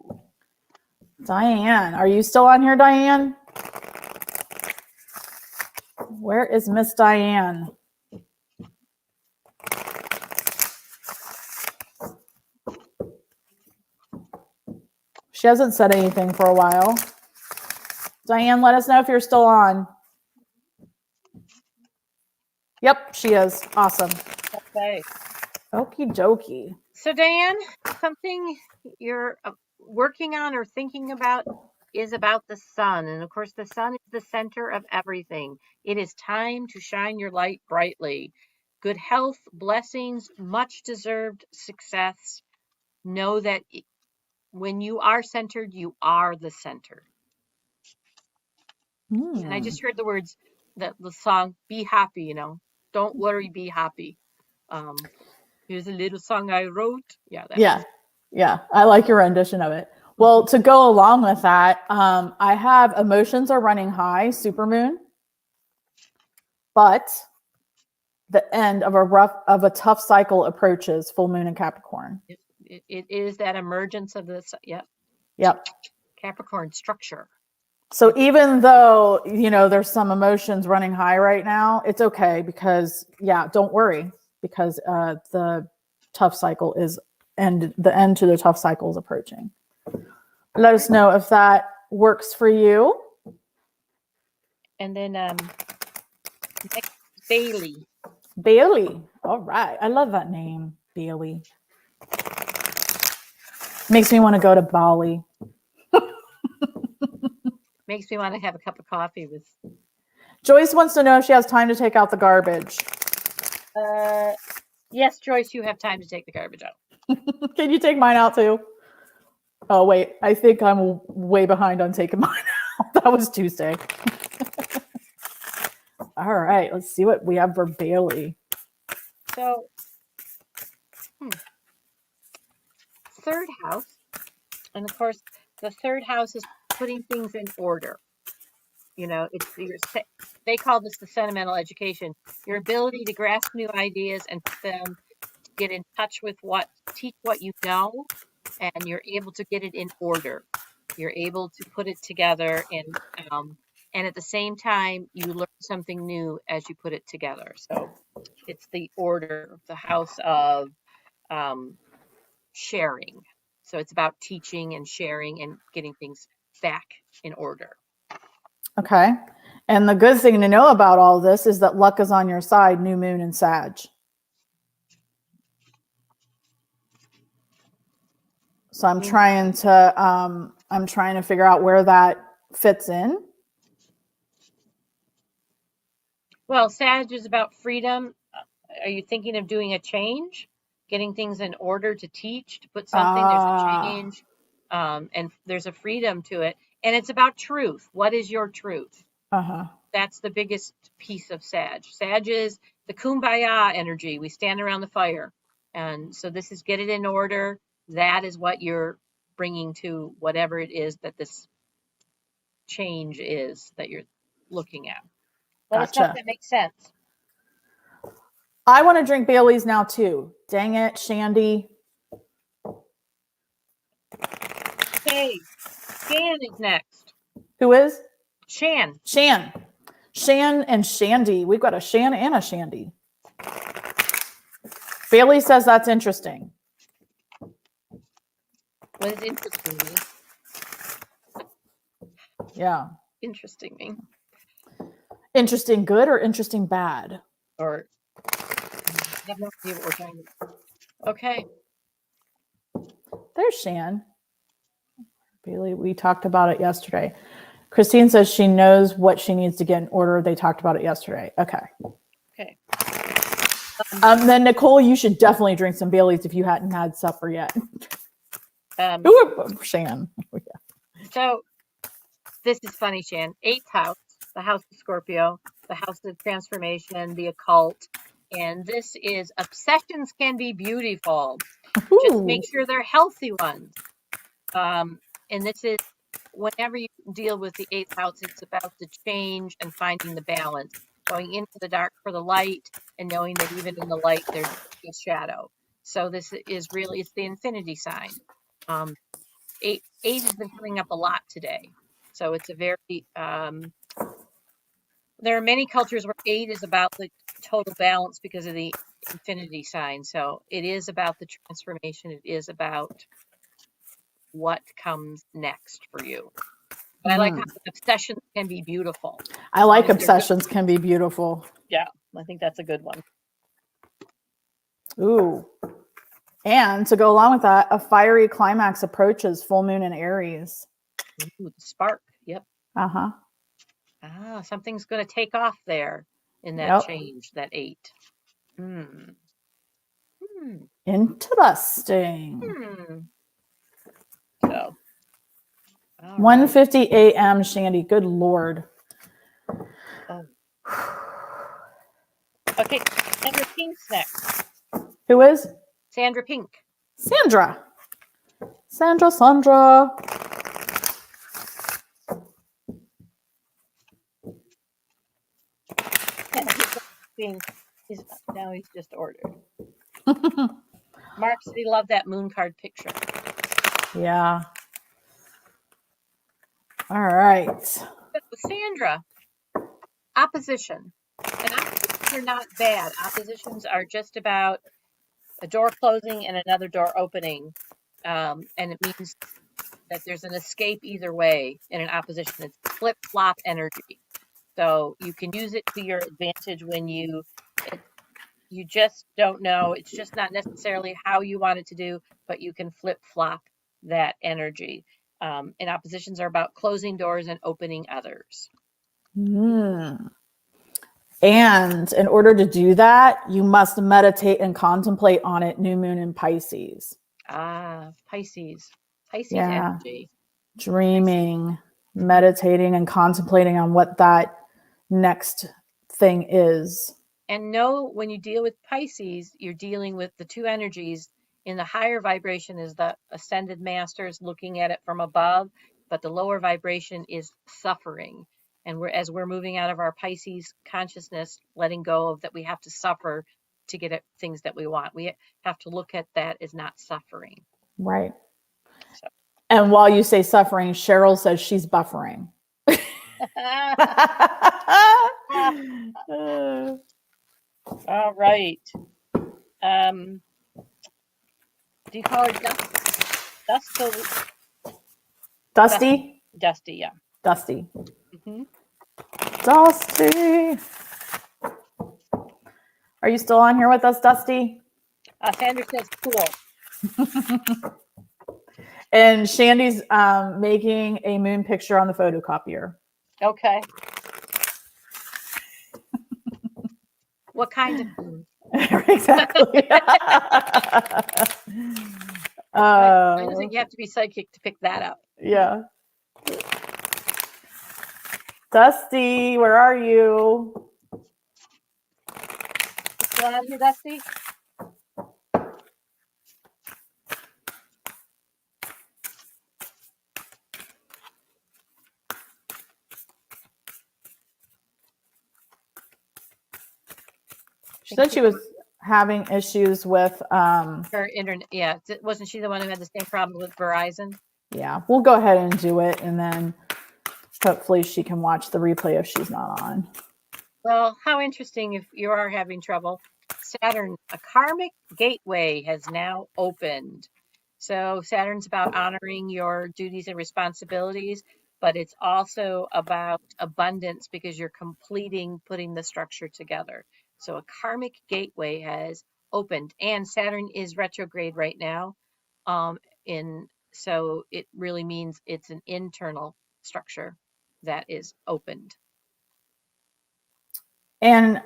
Diane, are you still on here, Diane? Where is Miss Diane? She hasn't said anything for a while. Diane, let us know if you're still on. Yep, she is. Awesome. Okay. Okie dokie. So Diane, something you're working on or thinking about is about the sun. And of course, the sun is the center of everything. It is time to shine your light brightly. Good health, blessings, much deserved success. Know that when you are centered, you are the center. And I just heard the words, the song, be happy, you know, don't worry, be happy. Here's a little song I wrote. Yeah. I like your rendition of it. Well, to go along with that, I have emotions are running high, supermoon, but the end of a tough cycle approaches, full moon in Capricorn. It is that emergence of this. Yep. Capricorn structure. So even though, you know, there's some emotions running high right now, it's okay because, don't worry because the tough cycle is, and the end to the tough cycle is approaching. Let us know if that works for you. And then next, Bailey. Bailey. All right. I love that name, Bailey. Makes me want to go to Bali. Makes me want to have a cup of coffee with. Joyce wants to know if she has time to take out the garbage. Yes, Joyce, you have time to take the garbage out. Can you take mine out too? Oh, wait. I think I'm way behind on taking mine out. That was Tuesday. All right. Let's see what we have for Bailey. So, third house. And of course, the third house is putting things in order. You know, they call this the sentimental education. Your ability to grasp new ideas and put them, get in touch with teach what you know, and you're able to get it in order. You're able to put it together, and at the same time, you learn something new as you put it together. So it's the order, the house of sharing. So it's about teaching and sharing and getting things back in order. Okay. And the good thing to know about all this is that luck is on your side, new moon and Sag. So I'm trying to figure out where that fits in. Well, Sag is about freedom. Are you thinking of doing a change, getting things in order to teach, to put something? There's a change, and there's a freedom to it. And it's about truth. What is your truth? That's the biggest piece of Sag. Sag is the kumbaya energy. We stand around the fire. And so this is get it in order. That is what you're bringing to whatever it is that this change is that you're looking at. Let us know if that makes sense. I want to drink Bailey's now too. Dang it, Shandy. Okay, Shan is next. Who is? Shan. Shan and Shandy. We've got a Shan and a Shandy. Bailey says that's interesting. What does interesting mean? Yeah. Interesting mean. Interesting good or interesting bad? or I have no idea what we're talking about. Okay. There's Shan. Bailey, we talked about it yesterday. Christine says she knows what she needs to get in order. They talked about it yesterday. Okay. Okay. Then Nicole, you should definitely drink some Baileys if you hadn't had supper yet. Shan. Oh, yeah. So this is funny, Shan. 8th house, the house of Scorpio, the house of transformation, the occult. And this is obsessions can be beautiful. Ooh. Just make sure they're healthy ones. And this is whenever you deal with the 8th house, it's about the change and finding the balance, going into the dark for the light and knowing that even in the light, there's a shadow. So this is really, it's the infinity sign. 8 has been coming up a lot today. So it's a very, there are many cultures where 8 is about the total balance because of the infinity sign. So it is about the transformation. It is about what comes next for you. But I like how obsessions can be beautiful. I like obsessions can be beautiful. Yeah, I think that's a good one. Ooh. And to go along with that, a fiery climax approaches full moon in Aries. Ooh, the spark. Yep. Uh-huh. Ah, something's going to take off there in that change, that 8. Interesting. So. 1:50 a.m. Shandy. Good Lord. Oh. Okay, Sandra Pink's next. Who is? Sandra Pink. Sandra. Sandra. Now he's just ordered. Mark said he loved that moon card picture. Yeah. All right. Sandra, opposition. And oppositions are not bad. Oppositions are just about a door closing and another door opening. And it means that there's an escape either way in an opposition. It's flip-flop energy. So you can use it to your advantage when you just don't know. It's just not necessarily how you want it to do, but you can flip-flop that energy. And oppositions are about closing doors and opening others. And in order to do that, you must meditate and contemplate on it. New moon in Pisces. Pisces energy. Dreaming, meditating, and contemplating on what that next thing is. And know when you deal with Pisces, you're dealing with the two energies. In the higher vibration is the ascended masters looking at it from above, but the lower vibration is suffering. And as we're moving out of our Pisces consciousness, letting go of that we have to suffer to get at things that we want. We have to look at that as not suffering. Right. So. And while you say suffering, Cheryl says she's buffering. All right. Do you call her Dusty? Dusty, yeah. Dusty. Dusty. Are you still on here with us, Dusty? Sandra says cool. And Shandy's making a moon picture on the photocopier. Okay. What kind of moon? Exactly. I don't think you have to be psychic to pick that up. Yeah. Dusty, where are you? Still out here, Dusty? She said she was having issues with her internet. Yeah, wasn't she the one who had the same problem with Verizon? Yeah, we'll go ahead and do it, and then hopefully she can watch the replay if she's not on. Well, how interesting if you are having trouble. Saturn, a karmic gateway has now opened. So Saturn's about honoring your duties and responsibilities, but it's also about abundance because you're putting the structure together. So a karmic gateway has opened, and Saturn is retrograde right now. So it really means it's an internal structure that is opened. And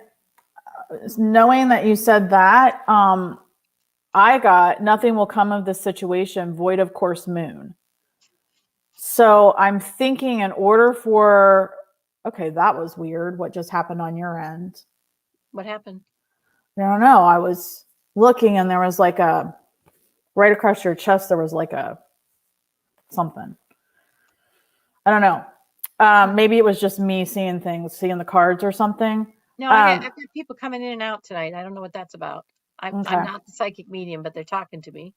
knowing that you said that, I got nothing will come of this situation, void of course moon. So I'm thinking in order for, okay, that was weird. What just happened on your end? What happened? I don't know. I was looking and there was like a, right across your chest, there was like a something. I don't know. Maybe it was just me seeing things, seeing the cards or something. No, I've got people coming in and out tonight. I don't know what that's about. I'm Okay. not the psychic medium, but they're talking to me.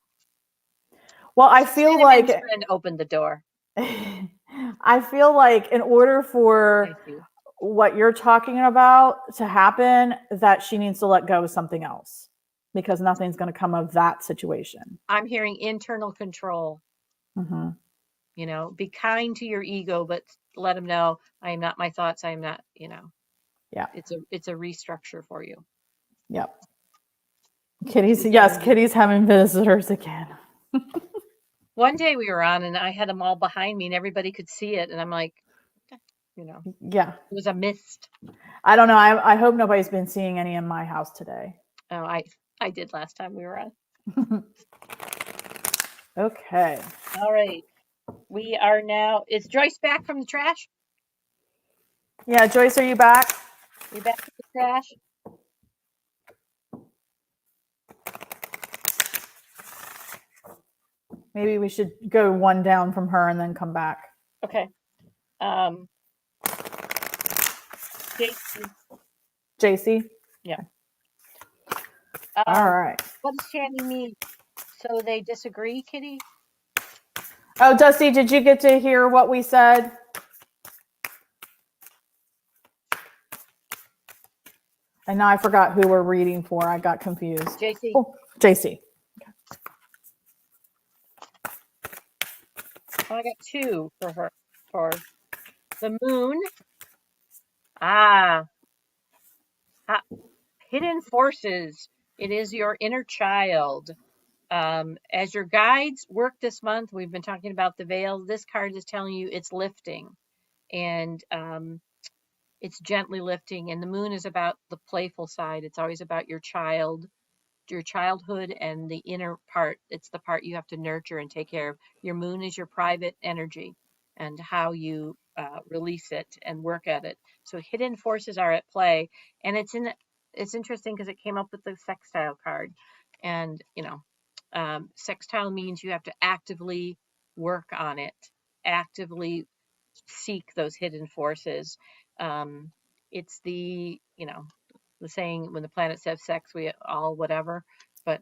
Well, I feel like friend opened the door. I feel like in order for what you're talking about to happen, that she needs to let go of something else because nothing's going to come of that situation. I'm hearing internal control. Mm-hmm. You know, be kind to your ego, but let them know I am not my thoughts. I am not, you know. Yeah. It's a restructure for you. Yep. Kitty's, yes, Kitty's having visitors again. One day we were on and I had them all behind me and everybody could see it. And I'm like, you know, yeah, it was a mist. I don't know. I hope nobody's been seeing any in my house today. Oh, I did last time we were on. Okay. All right. We are now, is Joyce back from the trash? Yeah, Joyce, are you back? You back from the trash? Maybe we should go one down from her and then come back. Okay. JC? Yeah. All right. What does Shanny mean? So they disagree, Kitty? Oh, Dusty, did you get to hear what we said? And now I forgot who we're reading for. I got confused. JC. Oh, JC. I got two for her. For the moon. Hidden forces. It is your inner child. As your guides work this month, we've been talking about the veil. This card is telling you it's lifting. And it's gently lifting. And the moon is about the playful side. It's always about your child, your childhood, and the inner part. It's the part you have to nurture and take care of. Your moon is your private energy and how you release it and work at it. So hidden forces are at play, and it's interesting because it came up with the sextile card, and you know, sextile means you have to actively work on it, actively seek those hidden forces. It's the, you know, the saying, when the planets have sex, we all whatever. But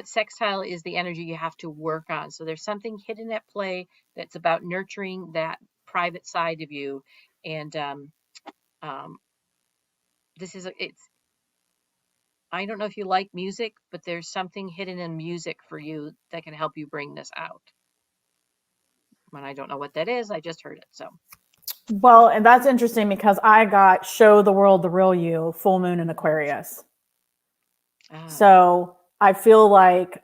sextile is the energy you have to work on. So there's something hidden at play that's about nurturing that private side of you. And this is I don't know if you like music, but there's something hidden in music for you that can help you bring this out. And I don't know what that is. I just heard it. So. Well, and that's interesting because I got Show the World the Real You, full moon in Aquarius. So I feel like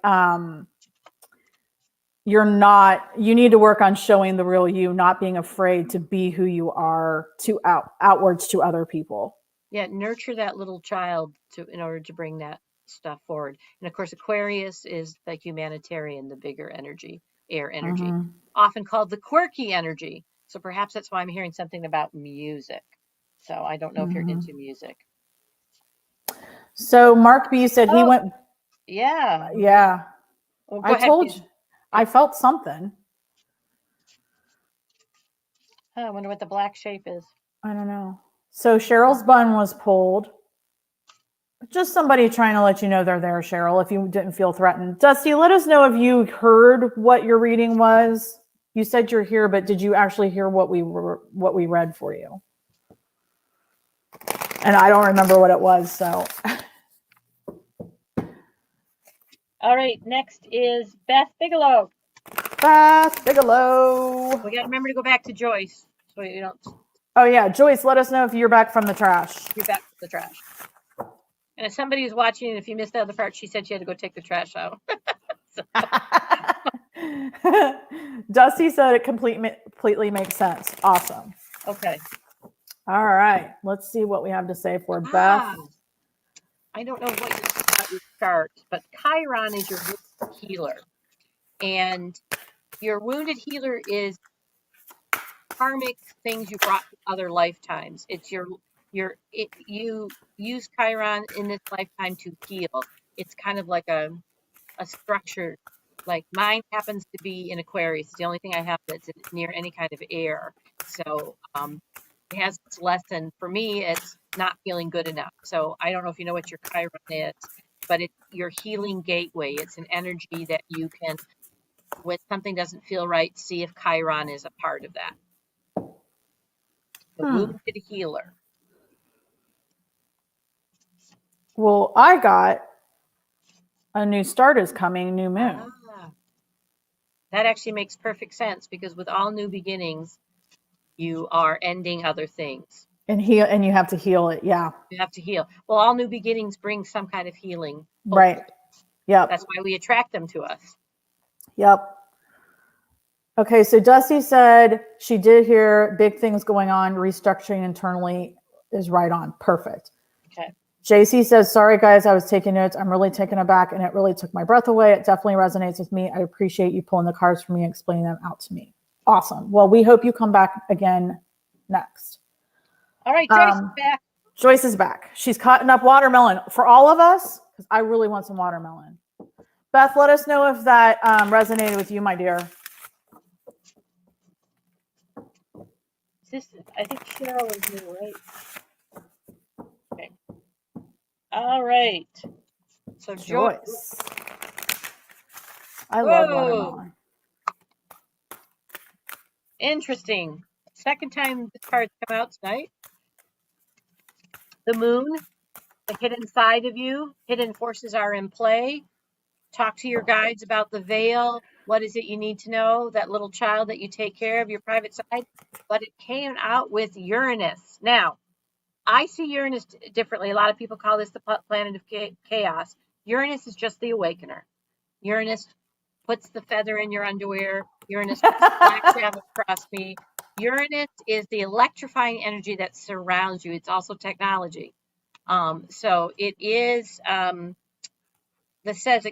you need to work on showing the real you, not being afraid to be who you are to outwards to other people. Yeah, nurture that little child in order to bring that stuff forward. And of course, Aquarius is the humanitarian, the bigger energy, air energy, often called the quirky energy. So perhaps that's why I'm hearing something about music. So I don't know if you're into music. So Mark B said he went. Yeah. Yeah. Well, I told you. I felt something. I wonder what the black shape is. I don't know. So Cheryl's bun was pulled. Just somebody trying to let you know they're there, Cheryl, if you didn't feel threatened. Dusty, let us know if you heard what your reading was. You said you're here, but did you actually hear what we read for you? And I don't remember what it was, so. All right, next is Beth Bigelow. Beth Bigelow. We got to remember to go back to Joyce, so you don't. Oh yeah, Joyce, let us know if you're back from the trash. You're back from the trash. And if somebody was watching, and if you missed the other part, she said she had to go take the trash out. Dusty said it completely makes sense. Awesome. Okay. All right. Let's see what we have to say for Beth. I don't know what your chart, but Chiron is your wounded healer. And your wounded healer is karmic things you brought to other lifetimes. It's you use Chiron in this lifetime to heal. It's kind of like a structure. Like mine happens to be in Aquarius. It's the only thing I have that's near any kind of air. So it has its lesson. For me, it's not feeling good enough. So I don't know if you know what your Chiron is, but it's your healing gateway. It's an energy that you can, when something doesn't feel right, see if Chiron is a part of that. The wounded healer. Well, I got a new start is coming, new moon. That actually makes perfect sense because with all new beginnings, you are ending other things. And you have to heal it. Yeah. You have to heal. Well, all new beginnings bring some kind of healing. Hopefully. Right. Yep. That's why we attract them to us. Yep. Okay, so Dusty said she did hear big things going on, restructuring internally is right on. Perfect. Okay. JC says, sorry guys, I was taking notes. I'm really taken aback and it really took my breath away. It definitely resonates with me. I appreciate you pulling the cards for me and explaining them out to me. Awesome. Well, we hope you come back again next. All right, Joyce is back. Joyce is back. She's cutting up watermelon for all of us because I really want some watermelon. Beth, let us know if that resonated with you, my dear. I think Cheryl is new, right? Okay. All right. So Joyce. I love watermelon. Interesting. Second time the cards come out tonight. The moon, the hidden side of you, hidden forces are in play. Talk to your guides about the veil. What is it you need to know? That little child that you take care of, your private side. But it came out with Uranus. Now, I see Uranus differently. A lot of people call this the planet of chaos. Uranus is just the awakener. Uranus puts the feather in your underwear. Uranus puts the black shadow across me. Uranus is the electrifying energy that surrounds you. It's also technology. So it is that says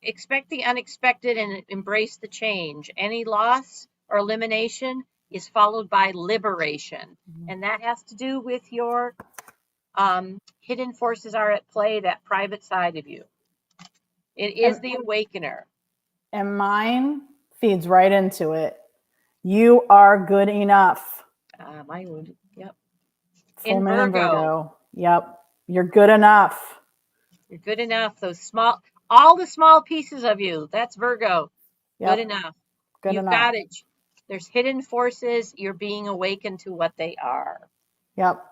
expect the unexpected and embrace the change. Any loss or elimination is followed by liberation. And that has to do with your hidden forces are at play, that private side of you. It is the awakener. And mine feeds right into it. You are good enough. Mine would, yep. Full moon in Virgo. Yep. You're good enough. You're good enough. All the small pieces of you, that's Virgo. Yep. Good enough. Good You've enough. got it. There's hidden forces. You're being awakened to what they are. Yep.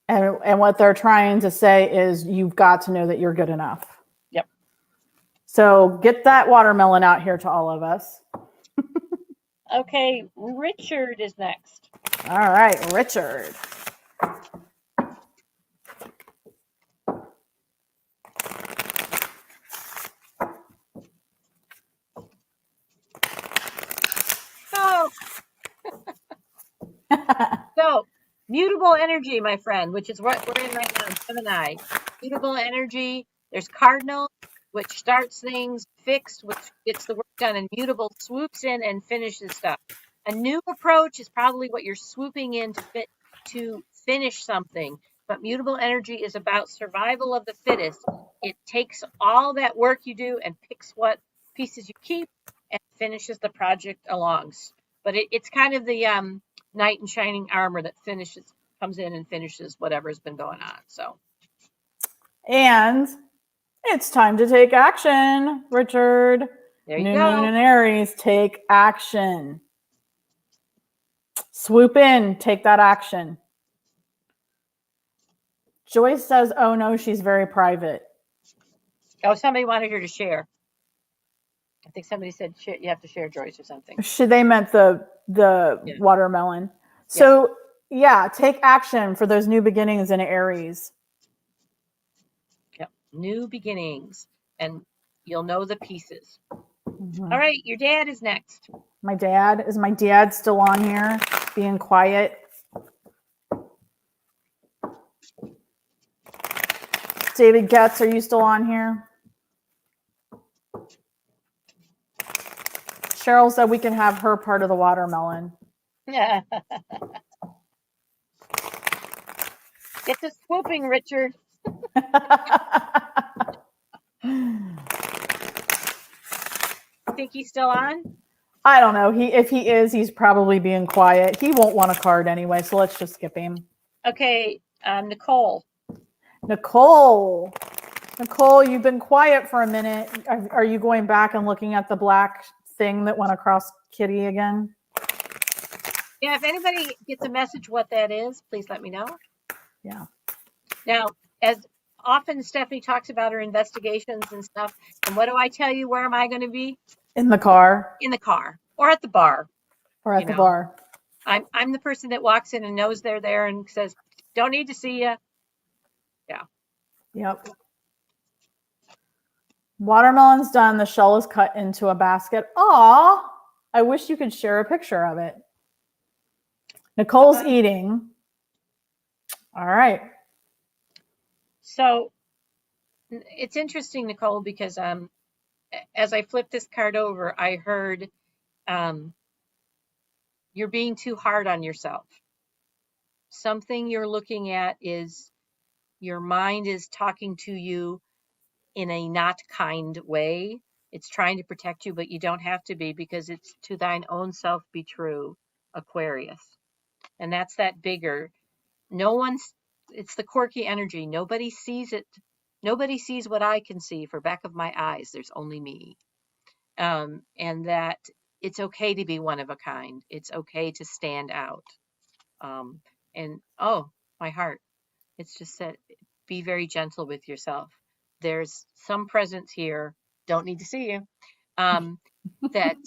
And what they're trying to say is you've got to know that you're good enough. Yep. So get that watermelon out here to all of us. Okay, Richard is next. All right, Richard. Oh. So, mutable energy, my friend, which is what we're in right now, Gemini. Mutable energy. There's cardinal, which starts things, fixed, which gets the work done, and mutable swoops in and finishes stuff. A new approach is probably what you're swooping in to finish something. But mutable energy is about survival of the fittest. It takes all that work you do and picks what pieces you keep and finishes the project along. But it's kind of the knight in shining armor that comes in and finishes whatever's been going on. So, and it's time to take action, Richard. There you New go. Moon in Aries, take action. Swoop in, take that action. Joyce says, oh no, she's very private. Oh, somebody wanted her to share. I think somebody said you have to share, Joyce, or something. They meant the watermelon. So yeah, take action for those new beginnings in Aries. New beginnings, and you'll know the pieces. Mhm. All right, your dad is next. My dad, is my dad still on here being quiet? David Getz, are you still on here? Cheryl said we can have her part of the watermelon. Get to swooping, Richard. You think he's still on? I don't know. If he is, he's probably being quiet. He won't want a card anyway, so let's just skip him. Okay, Nicole. Nicole, you've been quiet for a minute. Are you going back and looking at the black thing that went across Kitty again? Yeah, if anybody gets a message what that is, please let me know. Yeah. Now, as often Stephanie talks about her investigations and stuff, and what do I tell you? Where am I going to be? In the car. In the car or at the bar. Or at the bar. I'm the person that walks in and knows they're there and says, "Don't need to see you." Yeah. Yep. Watermelon's done. The shell is cut into a basket. Aw, I wish you could share a picture of it. Nicole's eating. All right. So it's interesting, Nicole, because as I flipped this card over, I heard you're being too hard on yourself. Something you're looking at is your mind is talking to you in a not kind way. It's trying to protect you, but you don't have to be, because it's to thine own self be true, Aquarius. And that's that bigger. It's the quirky energy. Nobody sees it. Nobody sees what I can see for back of my eyes. There's only me. And that it's okay to be one of a kind. It's okay to stand out. And oh, my heart. It's just said, be very gentle with yourself. There's some presence here, don't need to see you, that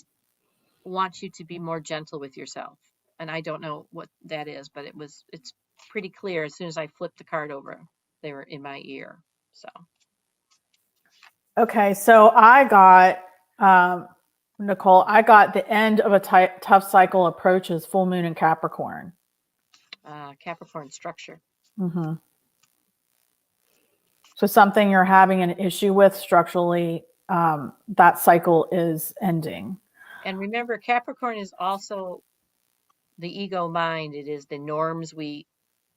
wants you to be more gentle with yourself. And I don't know what that is, but it's pretty clear as soon as I flipped the card over, they were in my ear. So. Okay, so I got, Nicole, I got the end of a tough cycle approaches full moon in Capricorn. Capricorn structure. Mm-hmm. So something you're having an issue with structurally, that cycle is ending. And remember, Capricorn is also the ego mind. It is the norms we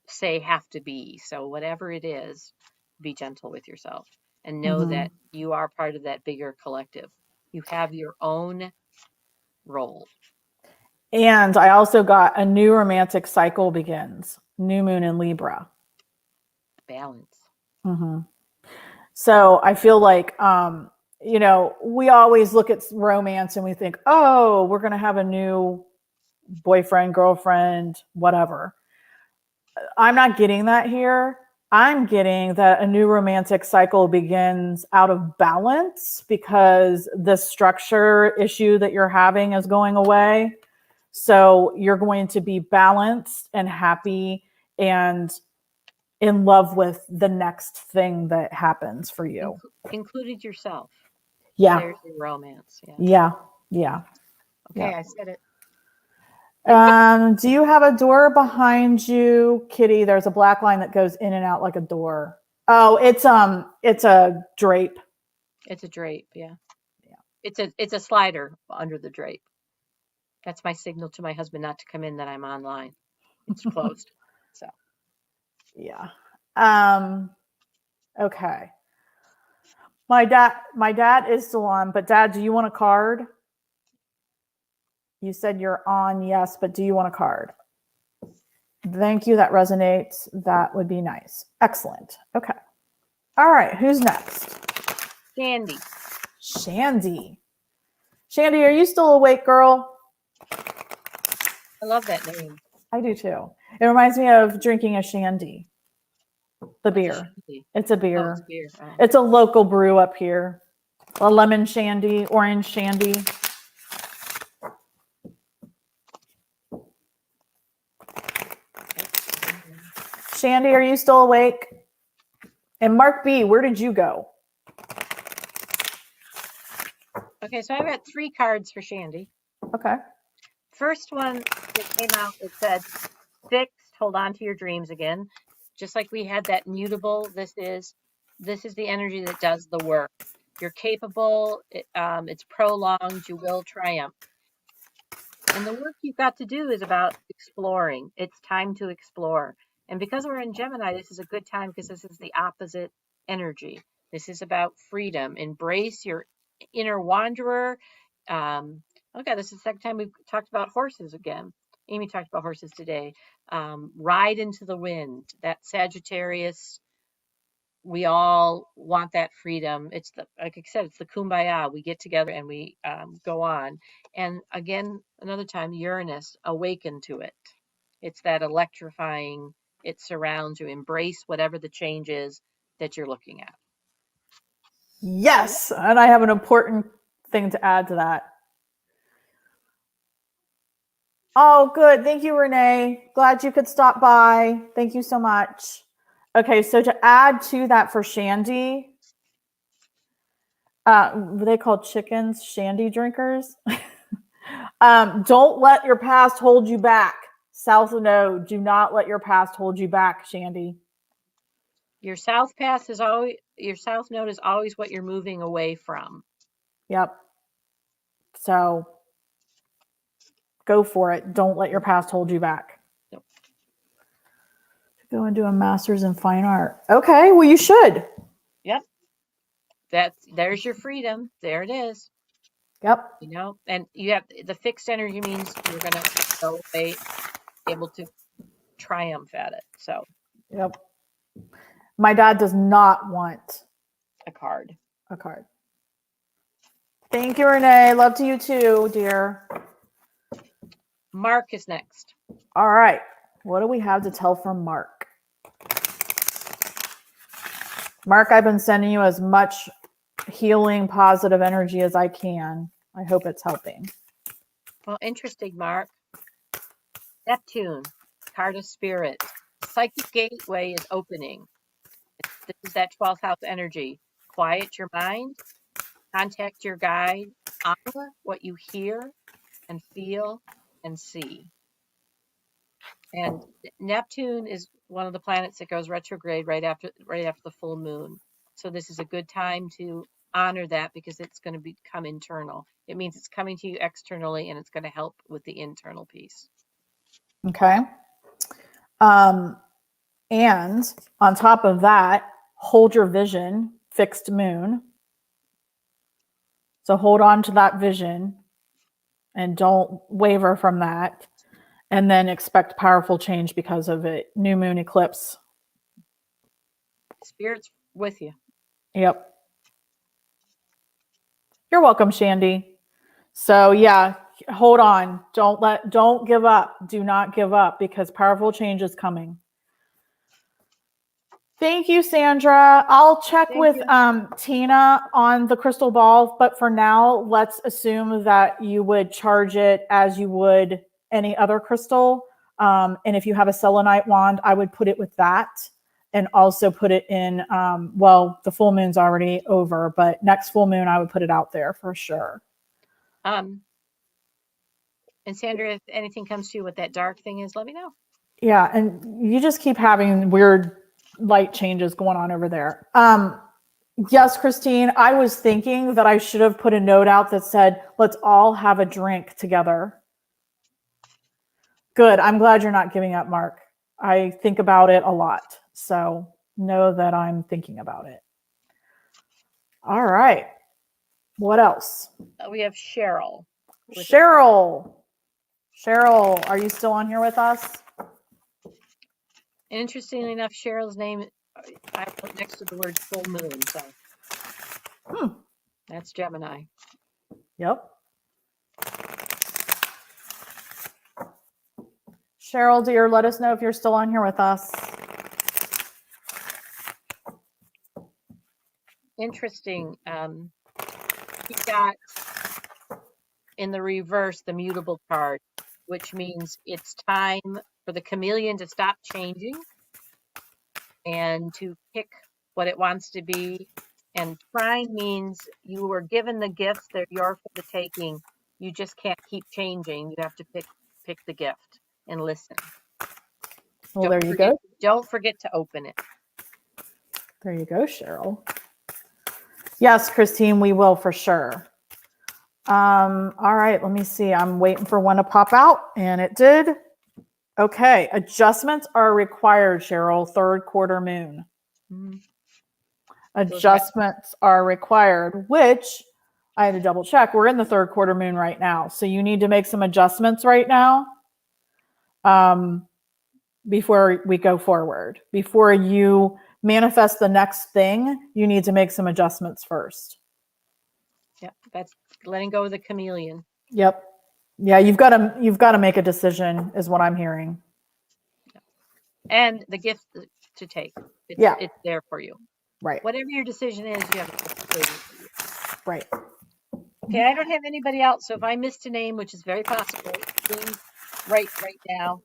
say have to be. So whatever it is, be gentle with yourself and know that you are part of that bigger collective. You have your own role. And I also got a new romantic cycle begins. New moon in Libra. Balance. Mm-hmm. So I feel like, we always look at romance and we think, oh, we're going to have a new boyfriend, girlfriend, whatever. I'm not getting that here. I'm getting that a new romantic cycle begins out of balance because the structure issue that you're having is going away. So you're going to be balanced and happy and in love with the next thing that happens for you. Included yourself. Yeah. There's your romance. Yeah. Yeah. Okay, yeah. I said it. Do you have a door behind you, Kitty? There's a black line that goes in and out like a door. Oh, it's a drape. It's a drape, yeah. It's a slider under the drape. That's my signal to my husband not to come in that I'm online. It's closed. So. Yeah. Okay. My dad is still on, but Dad, do you want a card? You said you're on, yes, but do you want a card? Thank you. That resonates. That would be nice. Excellent. Okay. All right. Who's next? Shandy. Shandy, are you still awake, girl? I love that name. I do too. It reminds me of drinking a shandy. The beer. It's a beer. Oh, it's beer. Oh. It's a local brew up here. A lemon shandy, orange shandy. Shandy, are you still awake? And Mark B, where did you go? Okay, so I've got 3 cards for Shandy. Okay. First one that came out, it said, fixed, hold on to your dreams again. Just like we had that mutable, this is the energy that does the work. You're capable, it's prolonged, you will triumph. And the work you've got to do is about exploring. It's time to explore. And because we're in Gemini, this is a good time because this is the opposite energy. This is about freedom. Embrace your inner wanderer. Okay, this is the second time we've talked about horses again. Amy talked about horses today. Ride into the wind. That Sagittarius, we all want that freedom. It's the, like I said, it's the kumbaya. We get together and we go on. And again, another time, Uranus, awaken to it. It's that electrifying, it surrounds you. Embrace whatever the change is that you're looking at. Yes. And I have an important thing to add to that. Oh, good. Thank you, Renee. Glad you could stop by. Thank you so much. Okay, so to add to that for Shandy, they call chickens Shandy drinkers. Don't let your past hold you back. South Node, do not let your past hold you back, Shandy. Your south node is always what you're moving away from. Yep. So go for it. Don't let your past hold you back. Nope. Go and do a master's in fine art. Okay, well, you should. Yep. There's your freedom. There it is. Yep. You know, and you have the fixed energy means you're going to go away, able to triumph at it. So, yep. My dad does not want a card. Thank you, Renee. Love to you too, dear. Mark is next. All right. What do we have to tell from Mark? Mark, I've been sending you as much healing, positive energy as I can. I hope it's helping. Well, interesting, Mark. Neptune, card of spirit. Psychic gateway is opening. This is that 12th house energy. Quiet your mind. Contact your guide. Honor what you hear and feel and see. And Neptune is one of the planets that goes retrograde right after the full moon. So this is a good time to honor that because it's going to become internal. It means it's coming to you externally and it's going to help with the internal piece. Okay. And on top of that, hold your vision, fixed moon. So hold on to that vision and don't waver from that. And then expect powerful change because of it. New moon eclipse. Spirit's with you. Yep. You're welcome, Shandy. So yeah, hold on. Don't give up. Do not give up because powerful change is coming. Thank you, Sandra. I'll check with Tina on the crystal ball, but for now, let's assume that you would charge it as you would any other crystal. And if you have a selenite wand, I would put it with that and also put it in, well, the full moon's already over, but next full moon, I would put it out there for sure. And Sandra, if anything comes to you what that dark thing is, let me know. Yeah, and you just keep having weird light changes going on over there. Yes, Christine, I was thinking that I should have put a note out that said, let's all have a drink together. Good. I'm glad you're not giving up, Mark. I think about it a lot. So know that I'm thinking about it. All right. What else? We have Cheryl. Cheryl, are you still on here with us? Interestingly enough, Cheryl's name I put next to the word full moon. So that's Gemini. Yep. Cheryl, dear, let us know if you're still on here with us. Interesting. He got in the reverse the mutable card, which means it's time for the chameleon to stop changing and to pick what it wants to be. And trine means you were given the gifts, they're yours for the taking. You just can't keep changing. You have to pick the gift and listen. Well, there you go. Don't forget to open it. There you go, Cheryl. Yes, Christine, we will for sure. All right, let me see. I'm waiting for one to pop out, and it did. Okay, adjustments are required, Cheryl. Third quarter moon. Mm-hmm. Adjustments are required, which I had to double check. We're in the third quarter moon right now, so you need to make some adjustments right now. Before we go forward, before you manifest the next thing, you need to make some adjustments first. Yep, that's letting go of the chameleon. Yep. Yeah, you've got to make a decision, is what I'm hearing. And the gift to take. It's there for you. Right. Whatever your decision is, you have a gift waiting for you. Right. Okay, I don't have anybody else, so if I missed a name, which is very possible, please write right now.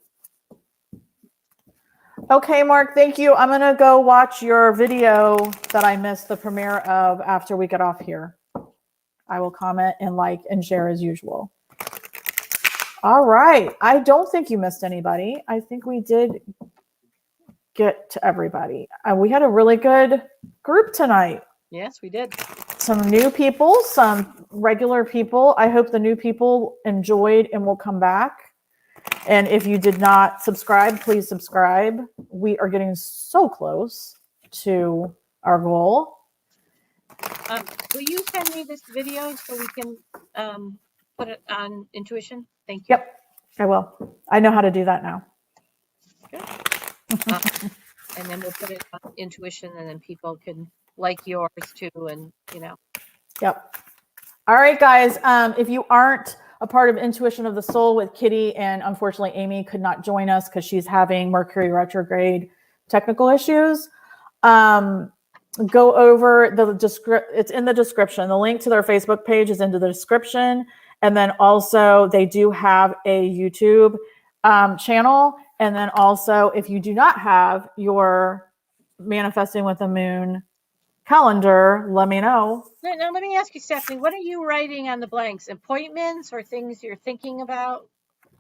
Okay, Mark, thank you. I'm going to go watch your video that I missed the premiere of after we get off here. I will comment and like and share as usual. All right. I don't think you missed anybody. I think we did get to everybody. We had a really good group tonight. Yes, we did. Some new people, some regular people. I hope the new people enjoyed and will come back. And if you did not subscribe, please subscribe. We are getting so close to our goal. Will you send me this video so we can put it on Intuition? Thank you. Yep, I will. I know how to do that now. Good. And then we'll put it on Intuition, and then people can like yours too, and you know. Yep. All right, guys. If you aren't a part of Intuition of the Soul with Kitty, and unfortunately Amy could not join us because she's having Mercury retrograde technical issues, go over it's in the description. The link to their Facebook page is into the description. And then also they do have a YouTube channel. And then also, if you do not have your Manifesting with the Moon calendar, let me know. Now, let me ask you, Stephanie, what are you writing on the blanks? Appointments or things you're thinking about?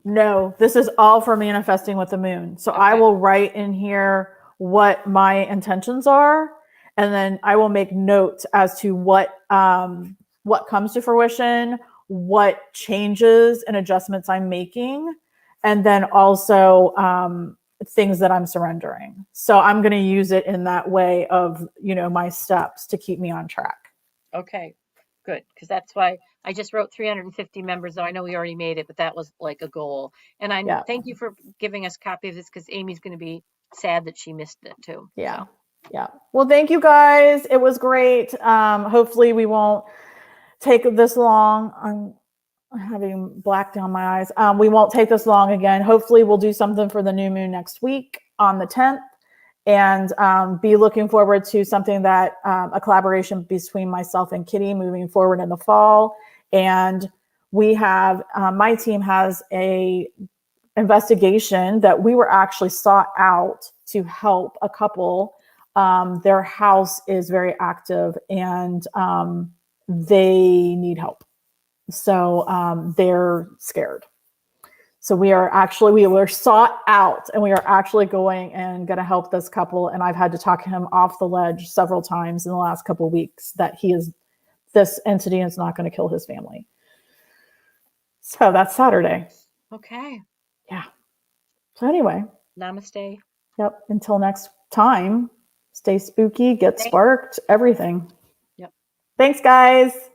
No, this is all for Manifesting with the Moon. So okay. I will write in here what my intentions are, and then I will make notes as to what comes to fruition, what changes and adjustments I'm making, and then also things that I'm surrendering. So I'm going to use it in that way of, my steps to keep me on track. Okay, good. Because that's why I just wrote 350 members, though I know we already made it, but that was like a goal. And thank you for giving us a copy of this, because Amy's going to be sad that she missed it too. Yeah. So. Yeah. Well, thank you guys. It was great. Hopefully we won't take this long. I'm having black down my eyes. We won't take this long again. Hopefully we'll do something for the new moon next week on the 10th, and be looking forward to something that a collaboration between myself and Kitty moving forward in the fall. And we have, my team has a investigation that we were actually sought out to help a couple. Their house is very active, and they need help. So they're scared. So we were sought out, and we are actually going and going to help this couple. And I've had to talk him off the ledge several times in the last couple of weeks that this entity is not going to kill his family. So that's Saturday. Okay. Yeah. So anyway. Namaste. Yep. Until next time, stay spooky, get sparked, everything. Yep. Thanks, guys.